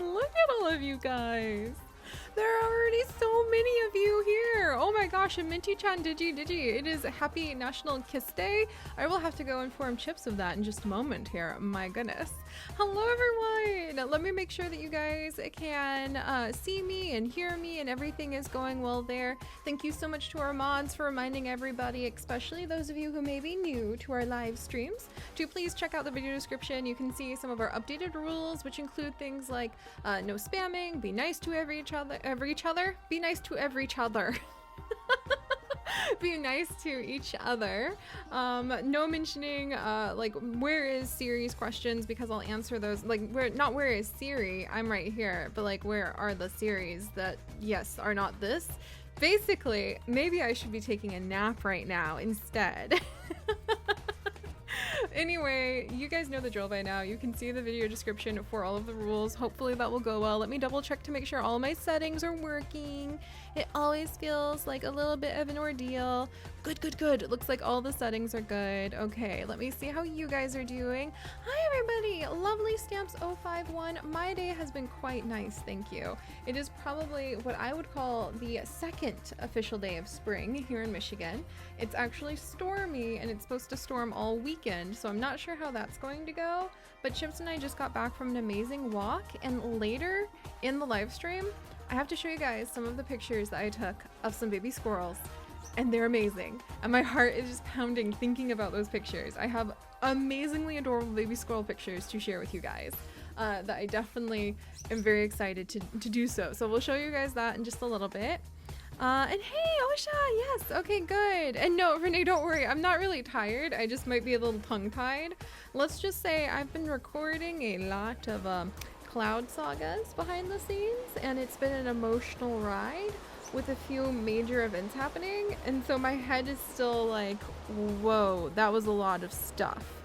Look at all of you guys. There are already so many of you here. Oh my gosh, and Minty-chan, digi. It is Happy National Kiss Day. I will have to go inform Chips of that in just a moment here. My goodness. Hello everyone. Let me make sure that you guys can see me and hear me and everything is going well there. Thank you so much to our mods for reminding everybody, especially those of you who may be new to our live streams, to please check out the video description. You can see some of our updated rules, which include things like no spamming, be nice to be nice to every other. Be nice to each other. No mentioning like where is Siri's questions, because I'll answer those. Like where is Siri? I'm right here, but like where are the Siris that yes are not this? Basically, maybe I should be taking a nap right now instead. Anyway, you guys know the drill by now. You can see the video description for all of the rules. Hopefully that will go well. Let me double check to make sure all my settings are working. It always feels like a little bit of an ordeal. Good. It looks like all the settings are good. Okay, let me see how you guys are doing. Hi everybody, lovely Stamps 051. My day has been quite nice, thank you. It is probably what I would call the second official day of spring here in Michigan. It's actually stormy and it's supposed to storm all weekend, so I'm not sure how that's going to go. But Chips and I just got back from an amazing walk, and later in the live stream, I have to show you guys some of the pictures that I took of some baby squirrels, and they're amazing. And my heart is just pounding thinking about those pictures. I have amazingly adorable baby squirrel pictures to share with you guys that I definitely am very excited to do so. So we'll show you guys that in just a little bit. And hey, Osha, yes, okay, good. And no, Renee, don't worry, I'm not really tired. I just might be a little tongue-tied. Let's just say I've been recording a lot of cloud sagas behind the scenes, and it's been an emotional ride with a few major events happening. And so my head is still like, whoa, that was a lot of stuff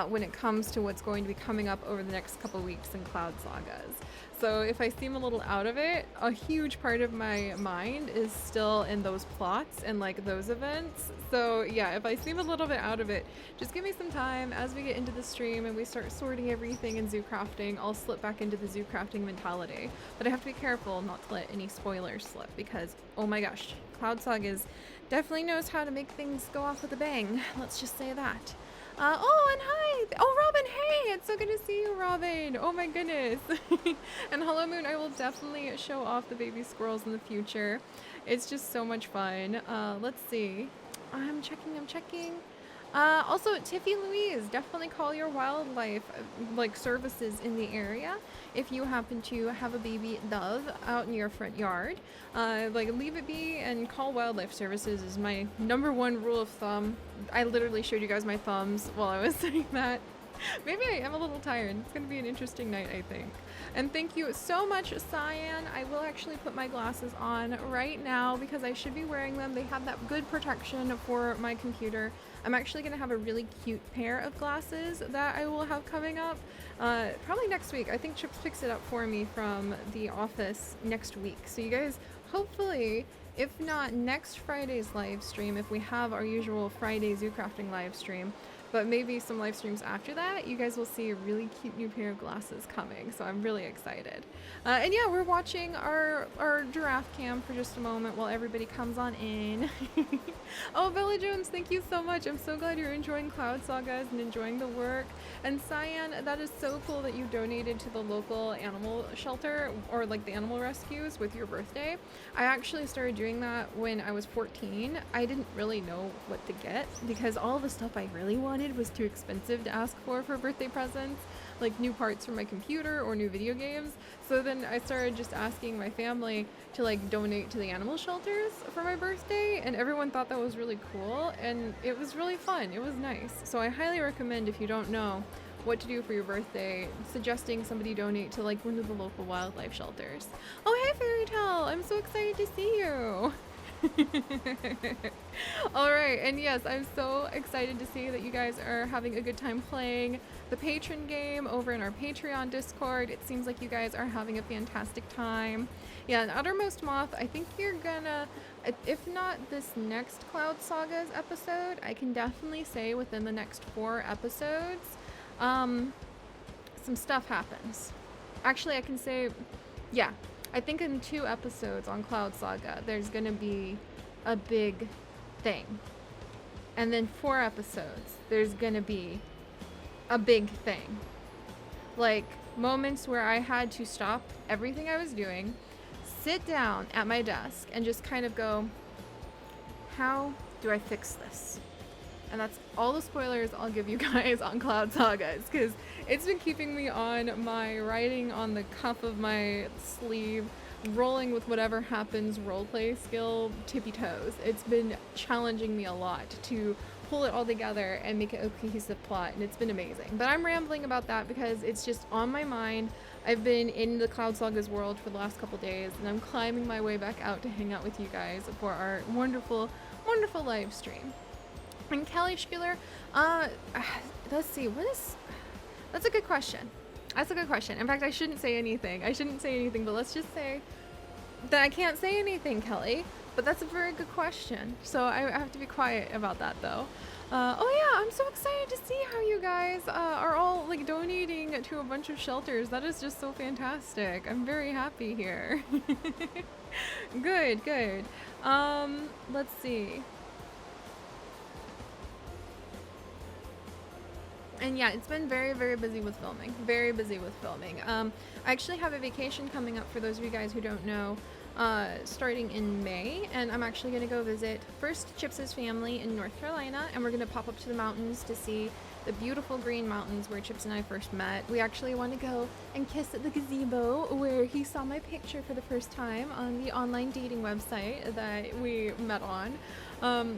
when it comes to what's going to be coming up over the next couple weeks in cloud sagas. So if I seem a little out of it, a huge part of my mind is still in those plots and like those events. So yeah, if I seem a little bit out of it, just give me some time. As we get into the stream and we start sorting everything in zoo crafting, I'll slip back into the zoo crafting mentality. But I have to be careful not to let any spoilers slip, because oh my gosh, Cloud Sagas definitely knows how to make things go off with a bang. Let's just say that. Oh, and hi! Oh, Robin, hey! It's so good to see you, Robin! Oh my goodness! And hello, Moon, I will definitely show off the baby squirrels in the future. It's just so much fun. Let's see. I'm checking. Also, Tiffy Louise, definitely call your wildlife like services in the area if you happen to have a baby dove out in your front yard. Like leave it be and call wildlife services is my #1 rule of thumb. I literally showed you guys my thumbs while I was saying that. Maybe I am a little tired. It's gonna be an interesting night, I think. And thank you so much, Cyan. I will actually put my glasses on right now because I should be wearing them. They have that good protection for my computer. I'm actually gonna have a really cute pair of glasses that I will have coming up probably next week. I think Chips picks it up for me from the office next week. So you guys, hopefully, if not next Friday's live stream, if we have our usual Friday zoo crafting live stream, but maybe some live streams after that, you guys will see a really cute new pair of glasses coming, so I'm really excited. And yeah, we're watching our giraffe cam for just a moment while everybody comes on in. Oh, Bella Jones, thank you so much. I'm so glad you're enjoying Cloud Sagas and enjoying the work. And Cyan, that is so cool that you donated to the local animal shelter or like the animal rescues with your birthday. I actually started doing that when I was 14. I didn't really know what to get because all the stuff I really wanted was too expensive to ask for birthday presents, like new parts for my computer or new video games. So then I started just asking my family to like donate to the animal shelters for my birthday, and everyone thought that was really cool and it was really fun. It was nice. So I highly recommend, if you don't know what to do for your birthday, suggesting somebody donate to like one of the local wildlife shelters. Oh, hey Fairy Tale, I'm so excited to see you. Alright, and yes, I'm so excited to see that you guys are having a good time playing the patron game over in our Patreon Discord. It seems like you guys are having a fantastic time. Yeah, and Uttermost Moth, I think you're gonna, if not this next Cloud Sagas episode, I can definitely say within the next 4 episodes, some stuff happens. Actually, I can say, yeah, I think in 2 episodes on Cloud Saga, there's gonna be a big thing. And then 4 episodes, there's gonna be a big thing. Like, moments where I had to stop everything I was doing, sit down at my desk, and just kind of go, how do I fix this? And that's all the spoilers I'll give you guys on Cloud Sagas, because it's been keeping me on my writing on the cuff of my sleeve, rolling with whatever happens roleplay skill, tippy toes. It's been challenging me a lot to pull it all together and make it a cohesive plot, and it's been amazing. But I'm rambling about that because it's just on my mind. I've been in the Cloud Sagas world for the last couple days, and I'm climbing my way back out to hang out with you guys for our wonderful, wonderful live stream. And Kelly Schuler, let's see, that's a good question. That's a good question. In fact, I shouldn't say anything, but let's just say that I can't say anything, Kelly. But that's a very good question. So I have to be quiet about that, though. Oh yeah, I'm so excited to see how you guys are all like donating to a bunch of shelters. That is just so fantastic. I'm very happy here. Good, good. Let's see. And yeah, it's been very, very busy with filming. Very busy with filming. I actually have a vacation coming up for those of you guys who don't know, starting in May, and I'm actually going to go visit first Chips' family in North Carolina, and we're going to pop up to the mountains to see the beautiful green mountains where Chips and I first met. We actually want to go and kiss at the gazebo where he saw my picture for the first time on the online dating website that we met on.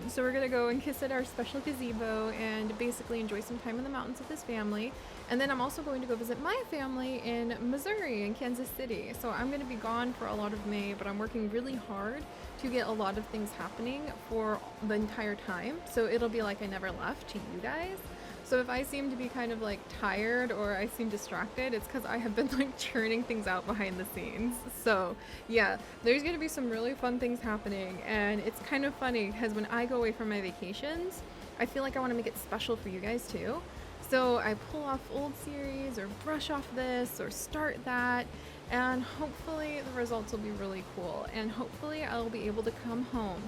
So we're gonna go and kiss at our special gazebo and basically enjoy some time in the mountains with his family. And then I'm also going to go visit my family in Missouri, in Kansas City. So I'm gonna be gone for a lot of May, but I'm working really hard to get a lot of things happening for the entire time. So it'll be like I never left to you guys. So if I seem to be kind of like tired or I seem distracted, it's because I have been like churning things out behind the scenes. So yeah, there's gonna be some really fun things happening, and it's kind of funny because when I go away from my vacations, I feel like I want to make it special for you guys too. So I pull off old series or brush off this or start that, and hopefully the results will be really cool, and hopefully I'll be able to come home.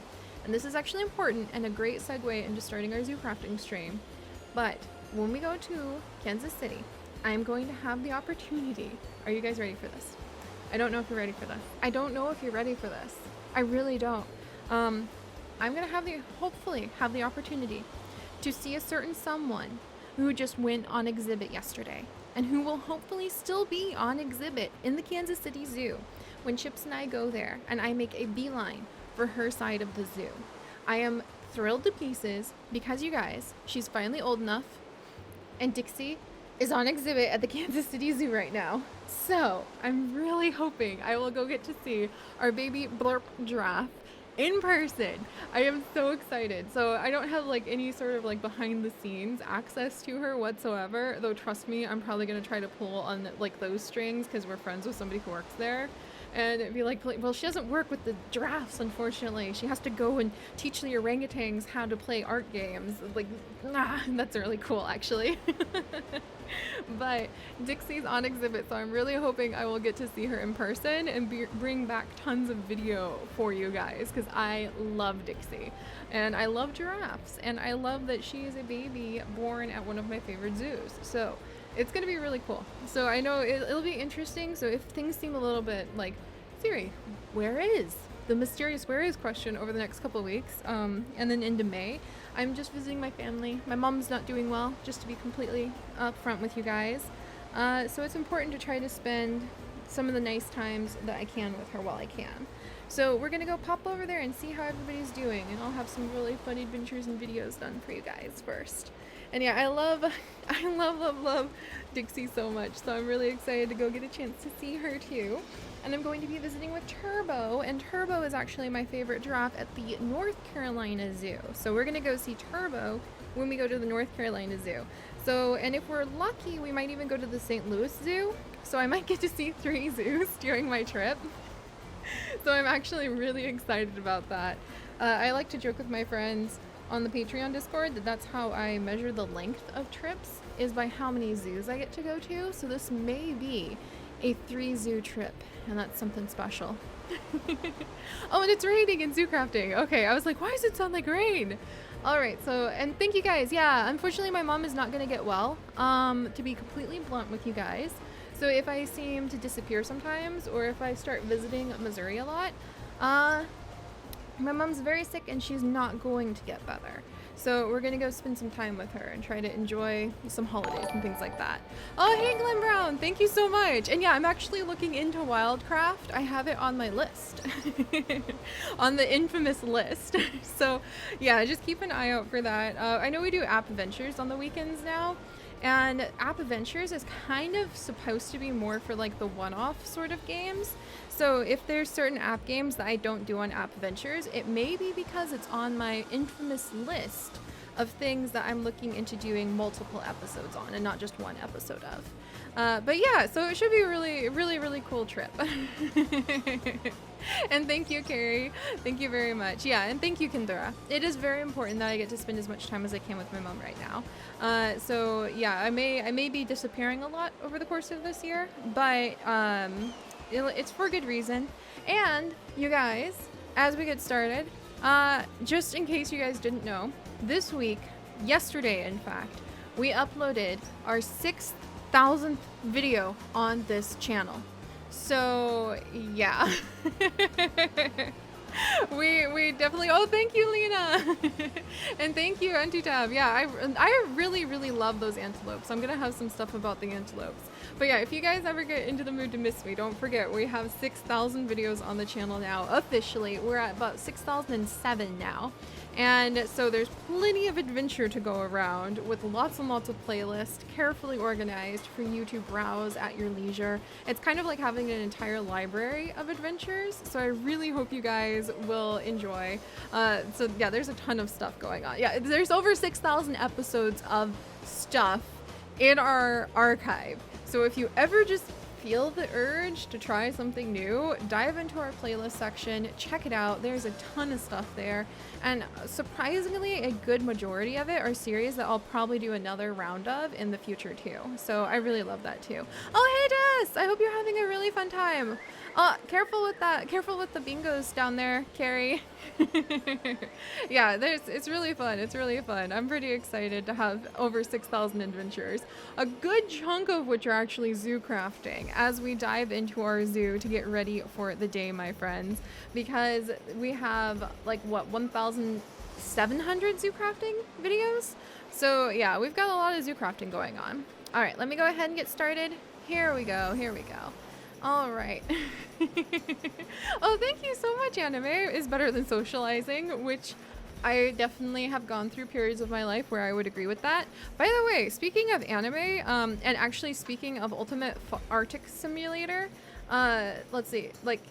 And this is actually important and a great segue into starting our zoo crafting stream. But when we go to Kansas City, I'm going to have the opportunity. Are you guys ready for this? I don't know if you're ready for this. I don't know if you're ready for this. I really don't. I'm going to hopefully have the opportunity to see a certain someone who just went on exhibit yesterday and who will hopefully still be on exhibit in the Kansas City Zoo when Chips and I go there and I make a beeline for her side of the zoo. I am thrilled to pieces because, you guys, she's finally old enough and Dixie is on exhibit at the Kansas City Zoo right now. So I'm really hoping I will go get to see our baby blurp giraffe in person. I am so excited. So I don't have like any sort of like behind the scenes access to her whatsoever, though trust me, I'm probably going to try to pull on like those strings because we're friends with somebody who works there. And it'd be like, well, she doesn't work with the giraffes, unfortunately. She has to go and teach the orangutans how to play art games. Like, that's really cool, actually. But Dixie's on exhibit, so I'm really hoping I will get to see her in person and bring back tons of video for you guys, because I love Dixie. And I love giraffes. And I love that she is a baby born at one of my favorite zoos. So it's going to be really cool. So I know it'll be interesting. So if things seem a little bit like, Seri, where is? The mysterious where is question over the next couple of weeks. And then into May, I'm just visiting my family. My mom's not doing well, just to be completely upfront with you guys. So it's important to try to spend some of the nice times that I can with her while I can. So we're going to go pop over there and see how everybody's doing. And I'll have some really fun adventures and videos done for you guys first. And yeah, I love Dixie so much, so I'm really excited to go get a chance to see her too. And I'm going to be visiting with Turbo, and Turbo is actually my favorite giraffe at the North Carolina Zoo. So we're gonna go see Turbo when we go to the North Carolina Zoo. So, and if we're lucky, we might even go to the St. Louis Zoo. So I might get to see 3 zoos during my trip. So I'm actually really excited about that. I like to joke with my friends on the Patreon Discord that that's how I measure the length of trips, is by how many zoos I get to go to. So this may be a 3-zoo trip, and that's something special. Oh, and it's raining in zoo crafting. Okay, I was like, why does it sound like rain? All right, so, and thank you guys. Yeah, unfortunately my mom is not gonna get well, to be completely blunt with you guys. So if I seem to disappear sometimes, or if I start visiting Missouri a lot, my mom's very sick and she's not going to get better. So we're gonna go spend some time with her and try to enjoy some holidays and things like that. Oh, hey Glenn Brown, thank you so much. And yeah, I'm actually looking into wildcraft. I have it on my list, on the infamous list. So yeah, just keep an eye out for that. I know we do app adventures on the weekends now. And app adventures is kind of supposed to be more for like the one-off sort of games. So if there's certain app games that I don't do on app adventures, it may be because it's on my infamous list of things that I'm looking into doing multiple episodes on and not just one episode of. But yeah, so it should be a really cool trip. And thank you, Carrie. Thank you very much. Yeah, and thank you, Kendra. It is very important that I get to spend as much time as I can with my mom right now. So yeah, I may be disappearing a lot over the course of this year, but it's for good reason. And you guys, as we get started, just in case you guys didn't know, this week, yesterday in fact, we uploaded our 6,000th video on this channel. So yeah. we definitely, oh thank you Lena. And thank you Antitab. Yeah, I really love those antelopes. I'm gonna have some stuff about the antelopes. But yeah, if you guys ever get into the mood to miss me, don't forget we have 6,000 videos on the channel now. Officially we're at about 6,007 now, and so there's plenty of adventure to go around with lots and lots of playlists carefully organized for you to browse at your leisure. It's kind of like having an entire library of adventures, so I really hope you guys will enjoy. So yeah, there's a ton of stuff going on. Yeah, there's over 6,000 episodes of stuff in our archive. So if you ever just feel the urge to try something new, dive into our playlist section, check it out. There's a ton of stuff there, and surprisingly a good majority of it are series that I'll probably do another round of in the future too. So I really love that too. Oh hey Des, I hope you're having a really fun time. Careful with that, careful with the bingos down there, Carrie. Yeah, it's really fun. I'm pretty excited to have over 6,000 adventures, a good chunk of which are actually zoo crafting as we dive into our zoo to get ready for the day, my friends, because we have like what, 1,700 zoo crafting videos. So yeah, we've got a lot of zoo crafting going on. All right, let me go ahead and get started. Here we go. All right. Oh, thank you so much. Anime is better than socializing, which I definitely have gone through periods of my life where I would agree with that. By the way, speaking of anime, and actually speaking of Ultimate Arctic Simulator, let's see, like,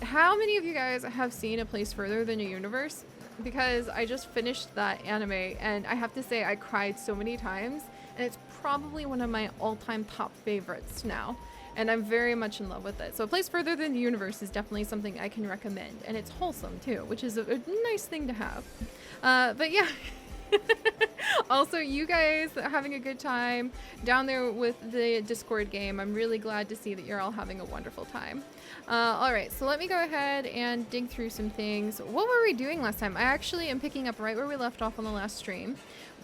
how many of you guys have seen A Place Further Than Your Universe? Because I just finished that anime, and I have to say I cried so many times, and it's probably one of my all-time top favorites now. And I'm very much in love with it. So A Place Further Than the Universe is definitely something I can recommend. And it's wholesome too, which is a nice thing to have. But yeah. Also, you guys having a good time down there with the Discord game. I'm really glad to see that you're all having a wonderful time. All right, so let me go ahead and dig through some things. What were we doing last time? I actually am picking up right where we left off on the last stream.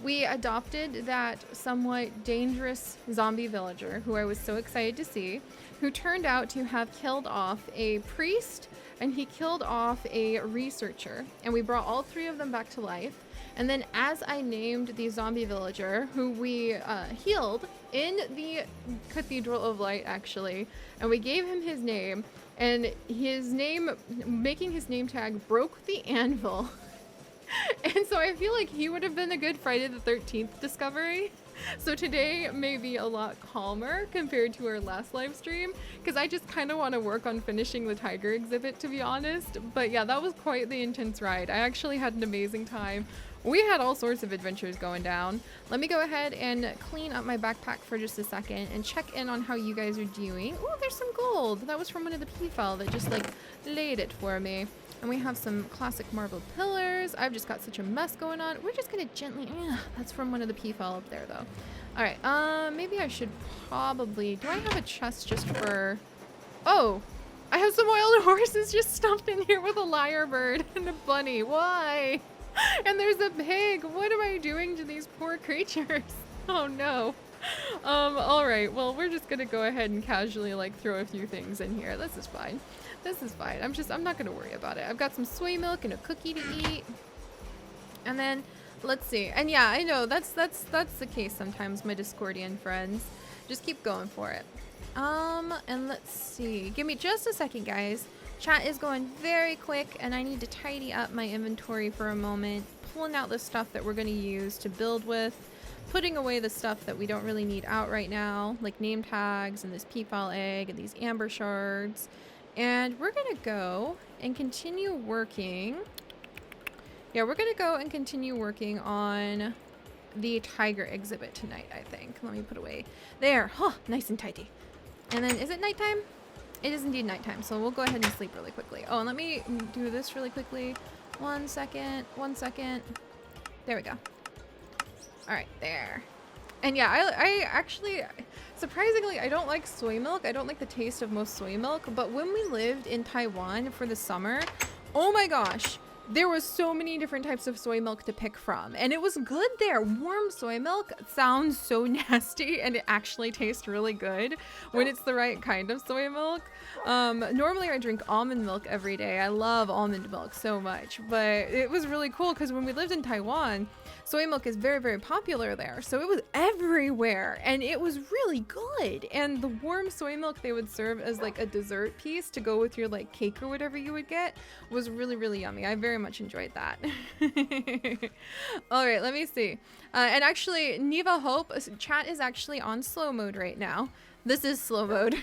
We adopted that somewhat dangerous zombie villager who I was so excited to see, who turned out to have killed off a priest, and he killed off a researcher, and we brought all three of them back to life. And then as I named the zombie villager, who we healed in the Cathedral of Light actually, and we gave him his name, and his name, making his name tag broke the anvil. And so I feel like he would have been a good Friday the 13th discovery. So today may be a lot calmer compared to our last live stream, because I just kind of want to work on finishing the tiger exhibit, to be honest. But yeah, that was quite the intense ride. I actually had an amazing time. We had all sorts of adventures going down. Let me go ahead and clean up my backpack for just a second and check in on how you guys are doing. Oh, there's some gold. That was from one of the P-file that just like laid it for me. And we have some classic marble pillars. I've just got such a mess going on. We're just gonna gently, that's from one of the P-file up there though. All right, maybe I should probably, do I have a chest just for, oh, I have some wild horses just stuffed in here with a lyrebird and a bunny. Why? And there's a pig. What am I doing to these poor creatures? Oh no. All right, well, we're just gonna go ahead and casually like throw a few things in here. This is fine. This is fine. I'm not gonna worry about it. I've got some soy milk and a cookie to eat. And then let's see. And yeah, I know that's the case sometimes, my Discordian friends. Just keep going for it. And let's see. Give me just a second, guys. Chat is going very quick and I need to tidy up my inventory for a moment. Pulling out the stuff that we're gonna use to build with. Putting away the stuff that we don't really need out right now, like name tags and this peafowl egg and these amber shards. And we're gonna go and continue working. Yeah, we're gonna go and continue working on the tiger exhibit tonight, I think. Let me put away there. Huh, nice and tidy. And then, is it nighttime? It is indeed nighttime, so we'll go ahead and sleep really quickly. Oh, and let me do this really quickly. 1 second, 1 second. There we go. All right, there. And yeah, I actually, surprisingly, I don't like soy milk. I don't like the taste of most soy milk, but when we lived in Taiwan for the summer, oh my gosh, there was so many different types of soy milk to pick from, and it was good there. Warm soy milk sounds so nasty, and it actually tastes really good when it's the right kind of soy milk. Normally I drink almond milk every day. I love almond milk so much, but it was really cool because when we lived in Taiwan, soy milk is very, very popular there. So it was everywhere and it was really good. And the warm soy milk they would serve as like a dessert piece to go with your like cake or whatever you would get was really, really yummy. I very much enjoyed that. All right, let me see. And actually, Neva Hope, chat is actually on slow mode right now. This is slow mode,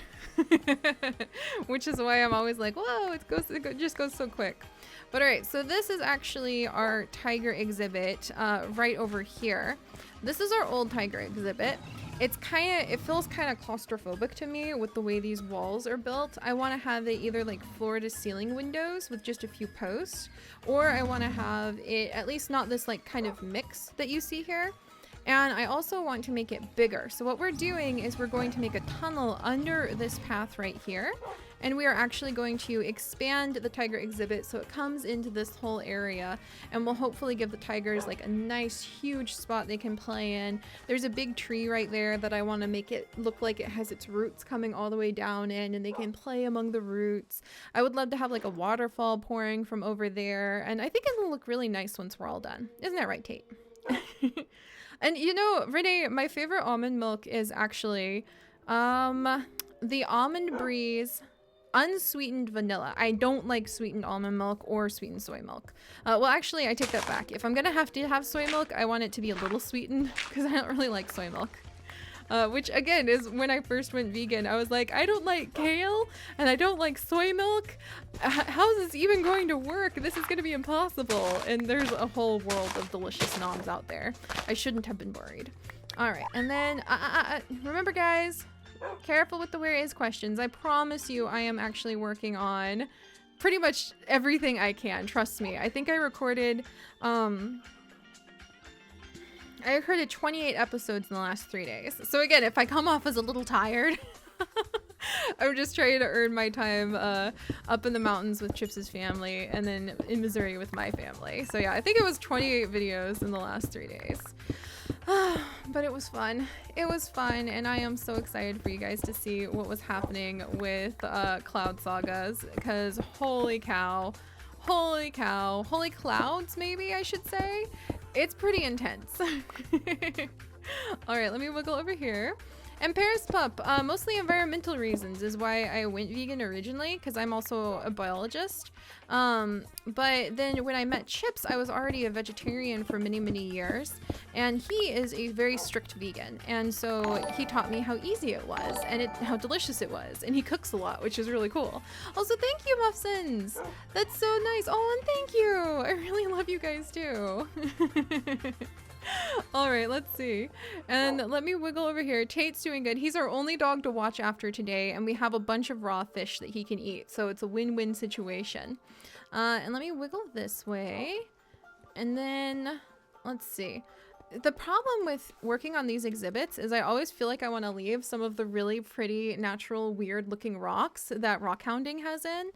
which is why I'm always like, whoa, it just goes so quick. But all right, so this is actually our tiger exhibit right over here. This is our old tiger exhibit. It feels kind of claustrophobic to me with the way these walls are built. I want to have it either like floor to ceiling windows with just a few posts, or I want to have it at least not this like kind of mix that you see here. And I also want to make it bigger. So what we're doing is we're going to make a tunnel under this path right here. And we are actually going to expand the tiger exhibit so it comes into this whole area, and we'll hopefully give the tigers like a nice huge spot they can play in. There's a big tree right there that I want to make it look like it has its roots coming all the way down in, and they can play among the roots. I would love to have like a waterfall pouring from over there, and I think it'll look really nice once we're all done. Isn't that right, Tate? And you know, Renee, my favorite almond milk is actually the Almond Breeze unsweetened vanilla. I don't like sweetened almond milk or sweetened soy milk. Well, actually, I take that back. If I'm gonna have to have soy milk, I want it to be a little sweetened because I don't really like soy milk. Which again is when I first went vegan, I was like, I don't like kale and I don't like soy milk. How's this even going to work? This is gonna be impossible. And there's a whole world of delicious noms out there. I shouldn't have been worried. All right, and then remember guys, careful with the where is questions. I promise you I am actually working on pretty much everything I can. Trust me. I think I recorded 28 episodes in the last 3 days. So again, if I come off as a little tired, I'm just trying to earn my time up in the mountains with Chips' family and then in Missouri with my family. So yeah, I think it was 28 videos in the last 3 days. But it was fun. It was fun, and I am so excited for you guys to see what was happening with Cloud Sagas, because holy cow, holy clouds, maybe I should say. It's pretty intense. All right, let me wiggle over here. And Paris Pup, mostly environmental reasons is why I went vegan originally, because I'm also a biologist. But then when I met Chips, I was already a vegetarian for many, many years. And he is a very strict vegan. And so he taught me how easy it was and how delicious it was. And he cooks a lot, which is really cool. Also, thank you, Muffsins. That's so nice. Oh, and thank you. I really love you guys too. All right, let's see. And let me wiggle over here. Tate's doing good. He's our only dog to watch after today, and we have a bunch of raw fish that he can eat. So it's a win-win situation. And let me wiggle this way. And then let's see. the problem with working on these exhibits is I always feel like I want to leave some of the really pretty, natural, weird looking rocks that rock hounding has in.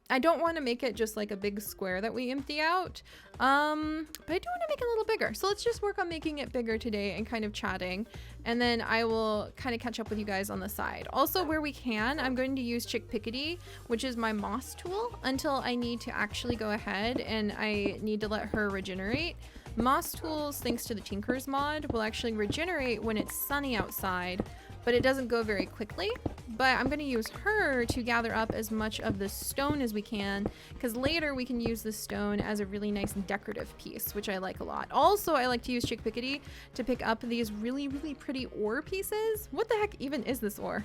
I don't want to make it just like a big square that we empty out, but I do want to make it a little bigger. So let's just work on making it bigger today and kind of chatting, and then I will kind of catch up with you guys on the side. Also, where we can, I'm going to use Chick Pickety, which is my moss tool, until I need to actually go ahead and I need to let her regenerate. Moss tools, thanks to the Tinker's mod, will actually regenerate when it's sunny outside, but it doesn't go very quickly. But I'm going to use her to gather up as much of the stone as we can, because later we can use the stone as a really nice decorative piece, which I like a lot. Also, I like to use Chick Pickety to pick up these really, really pretty ore pieces. What the heck even is this ore?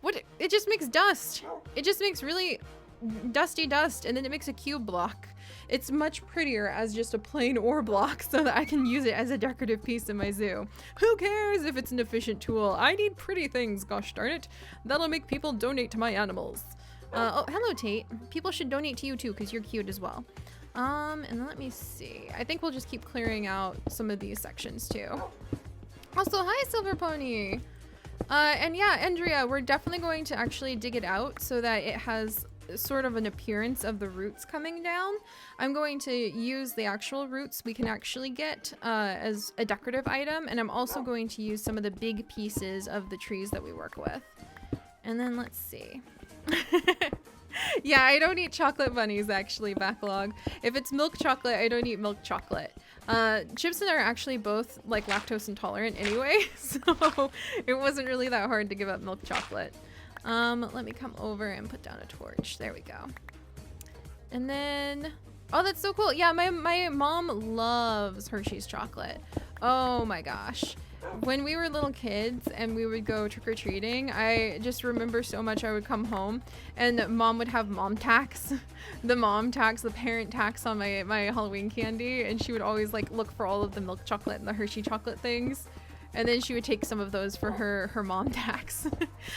What? It just makes dust. It just makes really dusty dust, and then it makes a cube block. It's much prettier as just a plain ore block so that I can use it as a decorative piece in my zoo. Who cares if it's an efficient tool? I need pretty things, gosh darn it. That'll make people donate to my animals. Oh, hello Tate. People should donate to you too, because you're cute as well. And then let me see. I think we'll just keep clearing out some of these sections too. Also, hi Silver Pony. And yeah, Andrea, we're definitely going to actually dig it out so that it has sort of an appearance of the roots coming down. I'm going to use the actual roots we can actually get as a decorative item, and I'm also going to use some of the big pieces of the trees that we work with. And then let's see. Yeah, I don't eat chocolate bunnies actually, backlog. If it's milk chocolate, I don't eat milk chocolate. Chips and I are actually both like lactose intolerant anyway, so it wasn't really that hard to give up milk chocolate. Let me come over and put down a torch. There we go. And then, oh, that's so cool. Yeah, my mom loves Hershey's chocolate. Oh my gosh. When we were little kids and we would go trick-or-treating, I just remember so much. I would come home and mom would have mom tax, the parent tax on my Halloween candy, and she would always like look for all of the milk chocolate and the Hershey chocolate things. And then she would take some of those for her mom tax.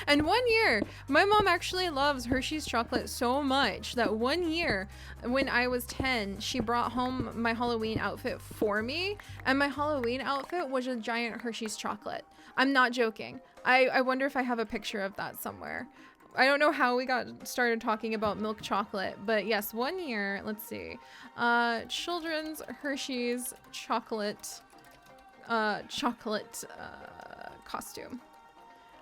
And one year, my mom actually loves Hershey's chocolate so much that one year when I was 10, she brought home my Halloween outfit for me. And my Halloween outfit was a giant Hershey's chocolate. I'm not joking. I wonder if I have a picture of that somewhere. I don't know how we got started talking about milk chocolate, but yes, one year, let's see. Children's Hershey's chocolate costume.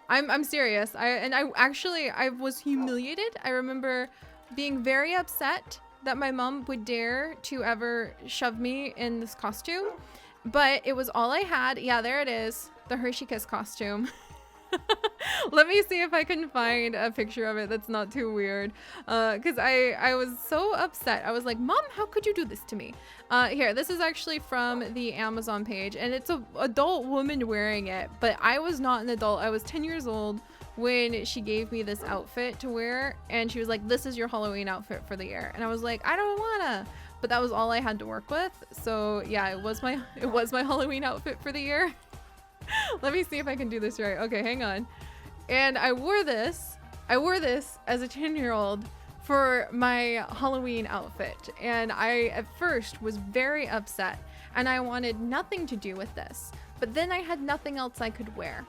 I'm serious. I was humiliated. I remember being very upset that my mom would dare to ever shove me in this costume, but it was all I had. Yeah, there it is. The Hershey Kiss costume. Let me see if I can find a picture of it that's not too weird, because I was so upset. I was like, Mom, how could you do this to me? Here, this is actually from the Amazon page, and it's an adult woman wearing it, but I was not an adult. I was 10 years old when she gave me this outfit to wear, and she was like, this is your Halloween outfit for the year. And I was like, I don't wanna, but that was all I had to work with. So yeah, it was my Halloween outfit for the year. Let me see if I can do this right. Okay, hang on. And I wore this as a 10-year-old for my Halloween outfit. And I, at first, was very upset. And I wanted nothing to do with this. But then I had nothing else I could wear.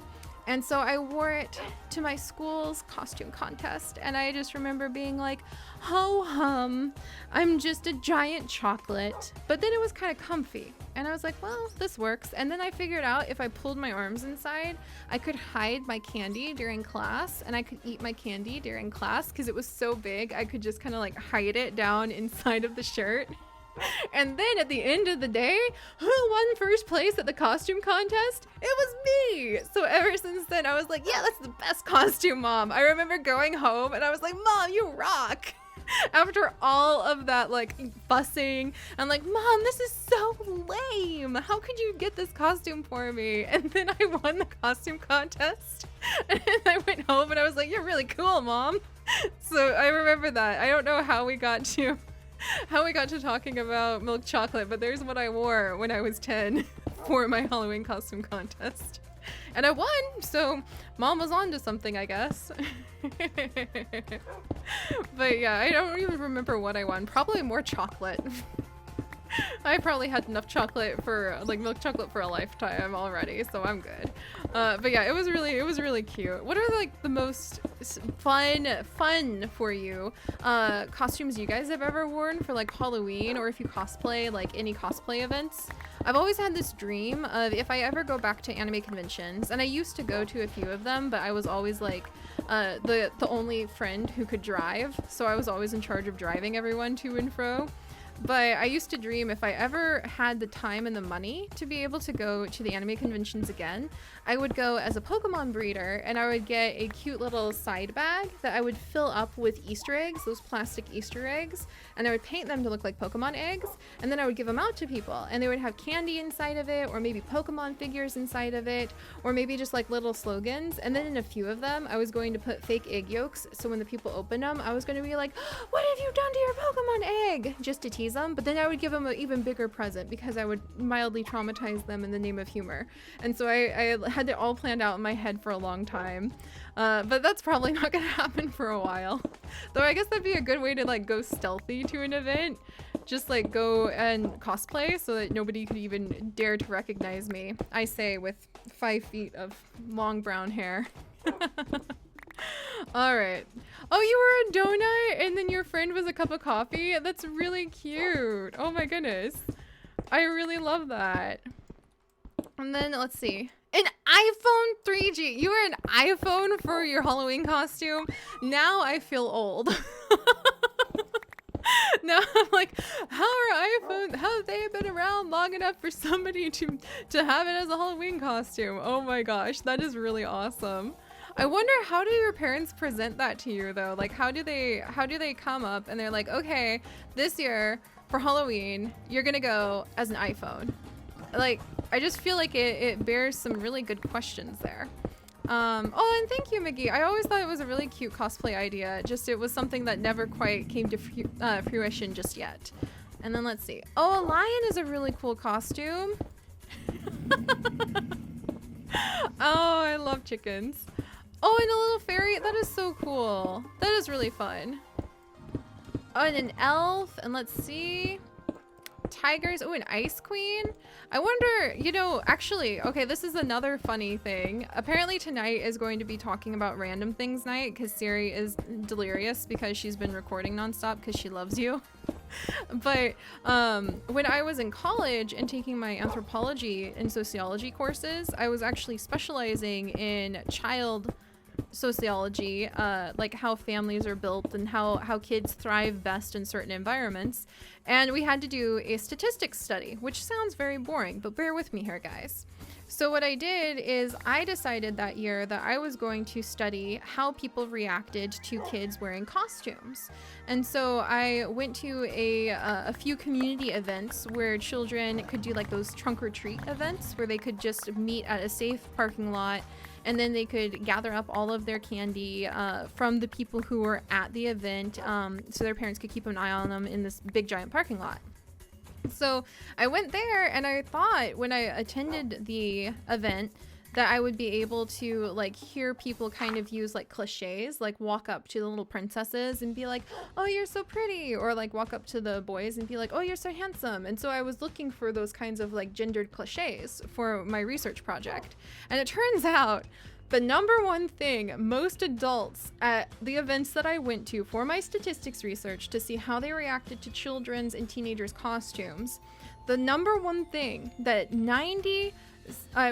And so I wore it to my school's costume contest. And I just remember being like, ho hum, I'm just a giant chocolate. But then it was kind of comfy. And I was like, well, this works. And then I figured out if I pulled my arms inside, I could hide my candy during class, and I could eat my candy during class because it was so big. I could just kind of like hide it down inside of the shirt. And then at the end of the day, who won first place at the costume contest? It was me. So ever since then, I was like, yeah, that's the best costume, Mom. I remember going home and I was like, Mom, you rock. After all of that like fussing, I'm like, Mom, this is so lame. How could you get this costume for me? And then I won the costume contest. And I went home and I was like, you're really cool, Mom. So I remember that. I don't know how we got to talking about milk chocolate, but there's what I wore when I was 10 for my Halloween costume contest. And I won, so Mom was on to something, I guess. But yeah, I don't even remember what I won. Probably more chocolate. I probably had enough chocolate for like milk chocolate for a lifetime already, so I'm good. But yeah, it was really cute. What are like the most fun for you costumes you guys have ever worn for like Halloween, or if you cosplay, like any cosplay events? I've always had this dream of if I ever go back to anime conventions, and I used to go to a few of them, but I was always like the only friend who could drive, so I was always in charge of driving everyone to and fro. But I used to dream if I ever had the time and the money to be able to go to the anime conventions again, I would go as a Pokemon breeder, and I would get a cute little side bag that I would fill up with Easter eggs, those plastic Easter eggs, and I would paint them to look like Pokemon eggs, and then I would give them out to people, and they would have candy inside of it, or maybe Pokemon figures inside of it, or maybe just like little slogans. And then in a few of them, I was going to put fake egg yolks, so when the people open them, I was going to be like, "What have you done to your Pokemon egg?" just to tease them. But then I would give them an even bigger present because I would mildly traumatize them in the name of humor. And so I had it all planned out in my head for a long time. But that's probably not gonna happen for a while. Though I guess that'd be a good way to like go stealthy to an event. Just like go and cosplay so that nobody could even dare to recognize me. I say with 5 feet of long brown hair. All right. Oh, you were a donut and then your friend was a cup of coffee? That's really cute. Oh my goodness. I really love that. And then let's see. An iPhone 3G. You were an iPhone for your Halloween costume? Now I feel old. Now I'm like, how have they been around long enough for somebody to have it as a Halloween costume? Oh my gosh, that is really awesome. I wonder, how do your parents present that to you though? Like how do they come up and they're like, okay, this year for Halloween, you're gonna go as an iPhone. Like, I just feel like it bears some really good questions there. Oh, and thank you, Mickey. I always thought it was a really cute cosplay idea. Just it was something that never quite came to fruition just yet. And then let's see. Oh, a lion is a really cool costume. Oh, I love chickens. Oh, and a little fairy. That is so cool. That is really fun. Oh, and an elf. And let's see. Tigers. Oh, an ice queen. I wonder, you know, actually, okay, this is another funny thing. Apparently tonight is going to be talking about random things night because Seri is delirious because she's been recording nonstop because she loves you. But when I was in college and taking my anthropology and sociology courses, I was actually specializing in child sociology, like how families are built and how kids thrive best in certain environments. And we had to do a statistics study, which sounds very boring, but bear with me here, guys. So what I did is I decided that year that I was going to study how people reacted to kids wearing costumes. And so I went to a few community events where children could do like those trunk or treat events where they could just meet at a safe parking lot, and then they could gather up all of their candy from the people who were at the event, so their parents could keep an eye on them in this big giant parking lot. So I went there and I thought when I attended the event that I would be able to like hear people kind of use like cliches, like walk up to the little princesses and be like, "Oh, you're so pretty," or like walk up to the boys and be like, "Oh, you're so handsome." And so I was looking for those kinds of like gendered cliches for my research project. And it turns out the number one thing most adults at the events that I went to for my statistics research to see how they reacted to children's and teenagers' costumes, the number one thing that it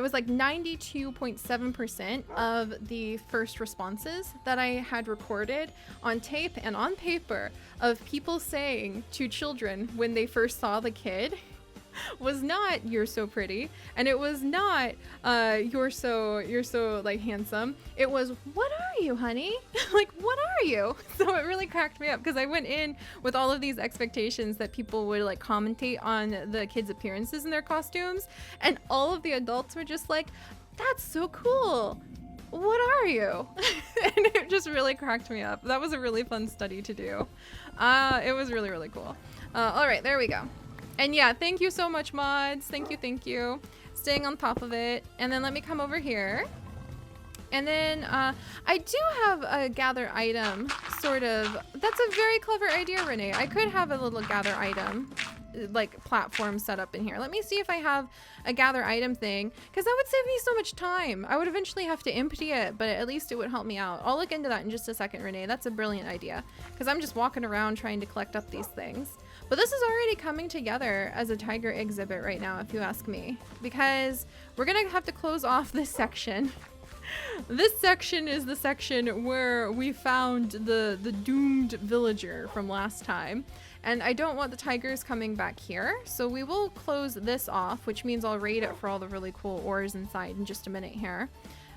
was like 92.7% of the first responses that I had recorded on tape and on paper of people saying to children when they first saw the kid was not "you're so pretty," and it was not you're so like handsome. It was, "What are you, honey?" Like, what are you? So it really cracked me up because I went in with all of these expectations that people would like commentate on the kids' appearances in their costumes, and all of the adults were just like, "That's so cool. What are you?" And it just really cracked me up. That was a really fun study to do. It was really, really cool. All right, there we go. And yeah, thank you so much, mods. Thank you. Staying on top of it. And then let me come over here. And then I do have a gather item, sort of. That's a very clever idea, Renee. I could have a little gather item. like platform set up in here. Let me see if I have a gather item thing, because that would save me so much time. I would eventually have to empty it, but at least it would help me out. I'll look into that in just a second, Renee. That's a brilliant idea, because I'm just walking around trying to collect up these things. But this is already coming together as a tiger exhibit right now, if you ask me, because we're gonna have to close off this section. This section is the section where we found the doomed villager from last time. And I don't want the tigers coming back here. So we will close this off, which means I'll raid it for all the really cool ores inside in just a minute here.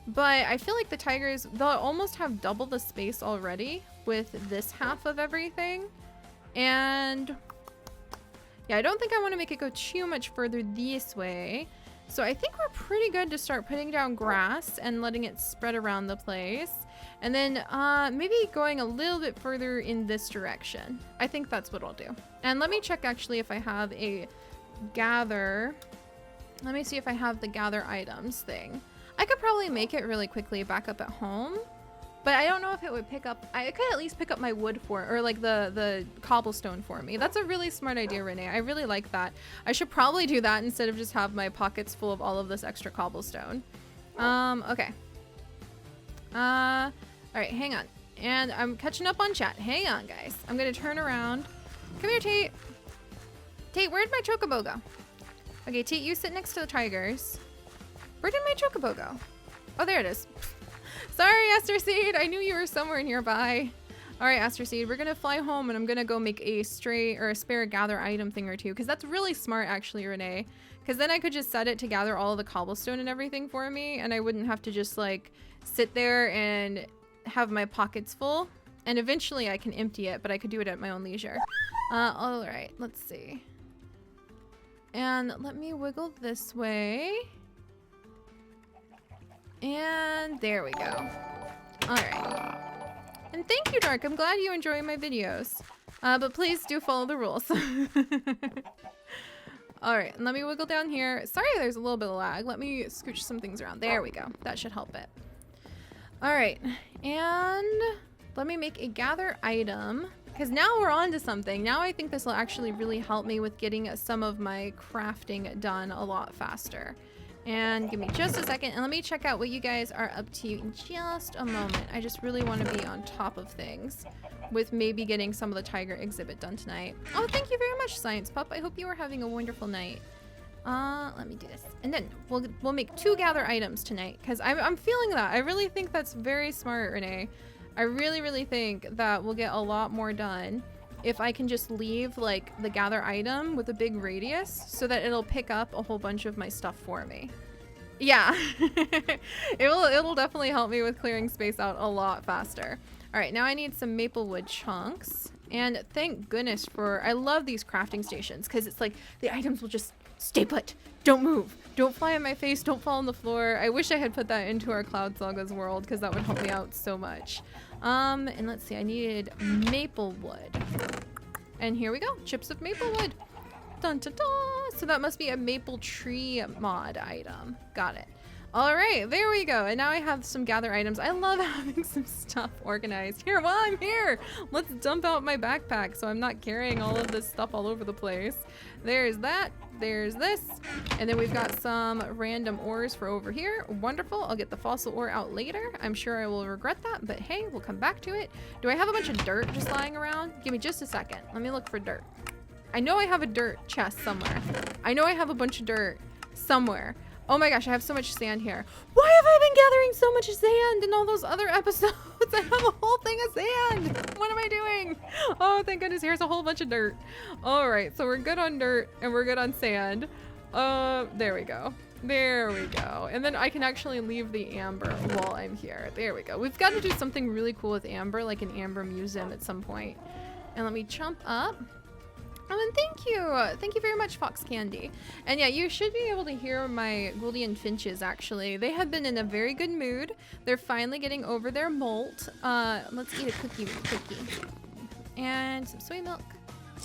But I feel like the tigers, they'll almost have double the space already with this half of everything. And yeah, I don't think I want to make it go too much further this way. So I think we're pretty good to start putting down grass and letting it spread around the place. And then maybe going a little bit further in this direction. I think that's what I'll do. And let me check actually if I have a gather. Let me see if I have the gather items thing. I could probably make it really quickly back up at home. But I don't know if it would pick up, I could at least pick up my wood for, or like the cobblestone for me. That's a really smart idea, Renee. I really like that. I should probably do that instead of just have my pockets full of all of this extra cobblestone. Okay. All right, hang on. And I'm catching up on chat. Hang on, guys. I'm gonna turn around. Come here, Tate. Tate, where'd my chocobo go? Okay, Tate, you sit next to the tigers. Where did my chocobo go? Oh, there it is. Sorry, Aster Seed. I knew you were somewhere nearby. All right, Aster Seed, we're gonna fly home and I'm gonna go make a stray or a spare gather item thing or two, because that's really smart actually, Renee. Because then I could just set it to gather all of the cobblestone and everything for me, and I wouldn't have to just like sit there and have my pockets full. And eventually I can empty it, but I could do it at my own leisure. All right, let's see. And let me wiggle this way. And there we go. All right. And thank you, Dark. I'm glad you enjoy my videos. But please do follow the rules. All right, let me wiggle down here. Sorry, there's a little bit of lag. Let me scooch some things around. There we go. That should help it. All right, and let me make a gather item, because now we're on to something. Now I think this will actually really help me with getting some of my crafting done a lot faster. And give me just a second, and let me check out what you guys are up to in just a moment. I just really want to be on top of things with maybe getting some of the tiger exhibit done tonight. Oh, thank you very much, Science Pup. I hope you are having a wonderful night. Let me do this. And then we'll make 2 gather items tonight, because I'm feeling that. I really think that's very smart, Renee. I really, really think that we'll get a lot more done if I can just leave like the gather item with a big radius so that it'll pick up a whole bunch of my stuff for me. Yeah, it'll definitely help me with clearing space out a lot faster. All right, now I need some maple wood chunks. And thank goodness for, I love these crafting stations, because it's like the items will just stay put. Don't move. Don't fly in my face. Don't fall on the floor. I wish I had put that into our Cloud Sagas world, because that would help me out so much. And let's see, I needed maple wood. And here we go, chips of maple wood. Dun, dun, dun. So that must be a maple tree mod item. Got it. All right, there we go. And now I have some gather items. I love having some stuff organized. Here, while I'm here, let's dump out my backpack so I'm not carrying all of this stuff all over the place. There's that. There's this. And then we've got some random ores for over here. Wonderful. I'll get the fossil ore out later. I'm sure I will regret that, but hey, we'll come back to it. Do I have a bunch of dirt just lying around? Give me just a second. Let me look for dirt. I know I have a dirt chest somewhere. I know I have a bunch of dirt somewhere. Oh my gosh, I have so much sand here. Why have I been gathering so much sand in all those other episodes? I have a whole thing of sand. What am I doing? Oh, thank goodness, here's a whole bunch of dirt. All right, so we're good on dirt and we're good on sand. There we go. There we go. And then I can actually leave the amber while I'm here. There we go. We've got to do something really cool with amber, like an amber museum at some point. And let me jump up. Oh, and thank you very much, Fox Candy. And yeah, you should be able to hear my Gouldian finches, actually. They have been in a very good mood. They're finally getting over their molt. Let's eat a cookie. And some soy milk.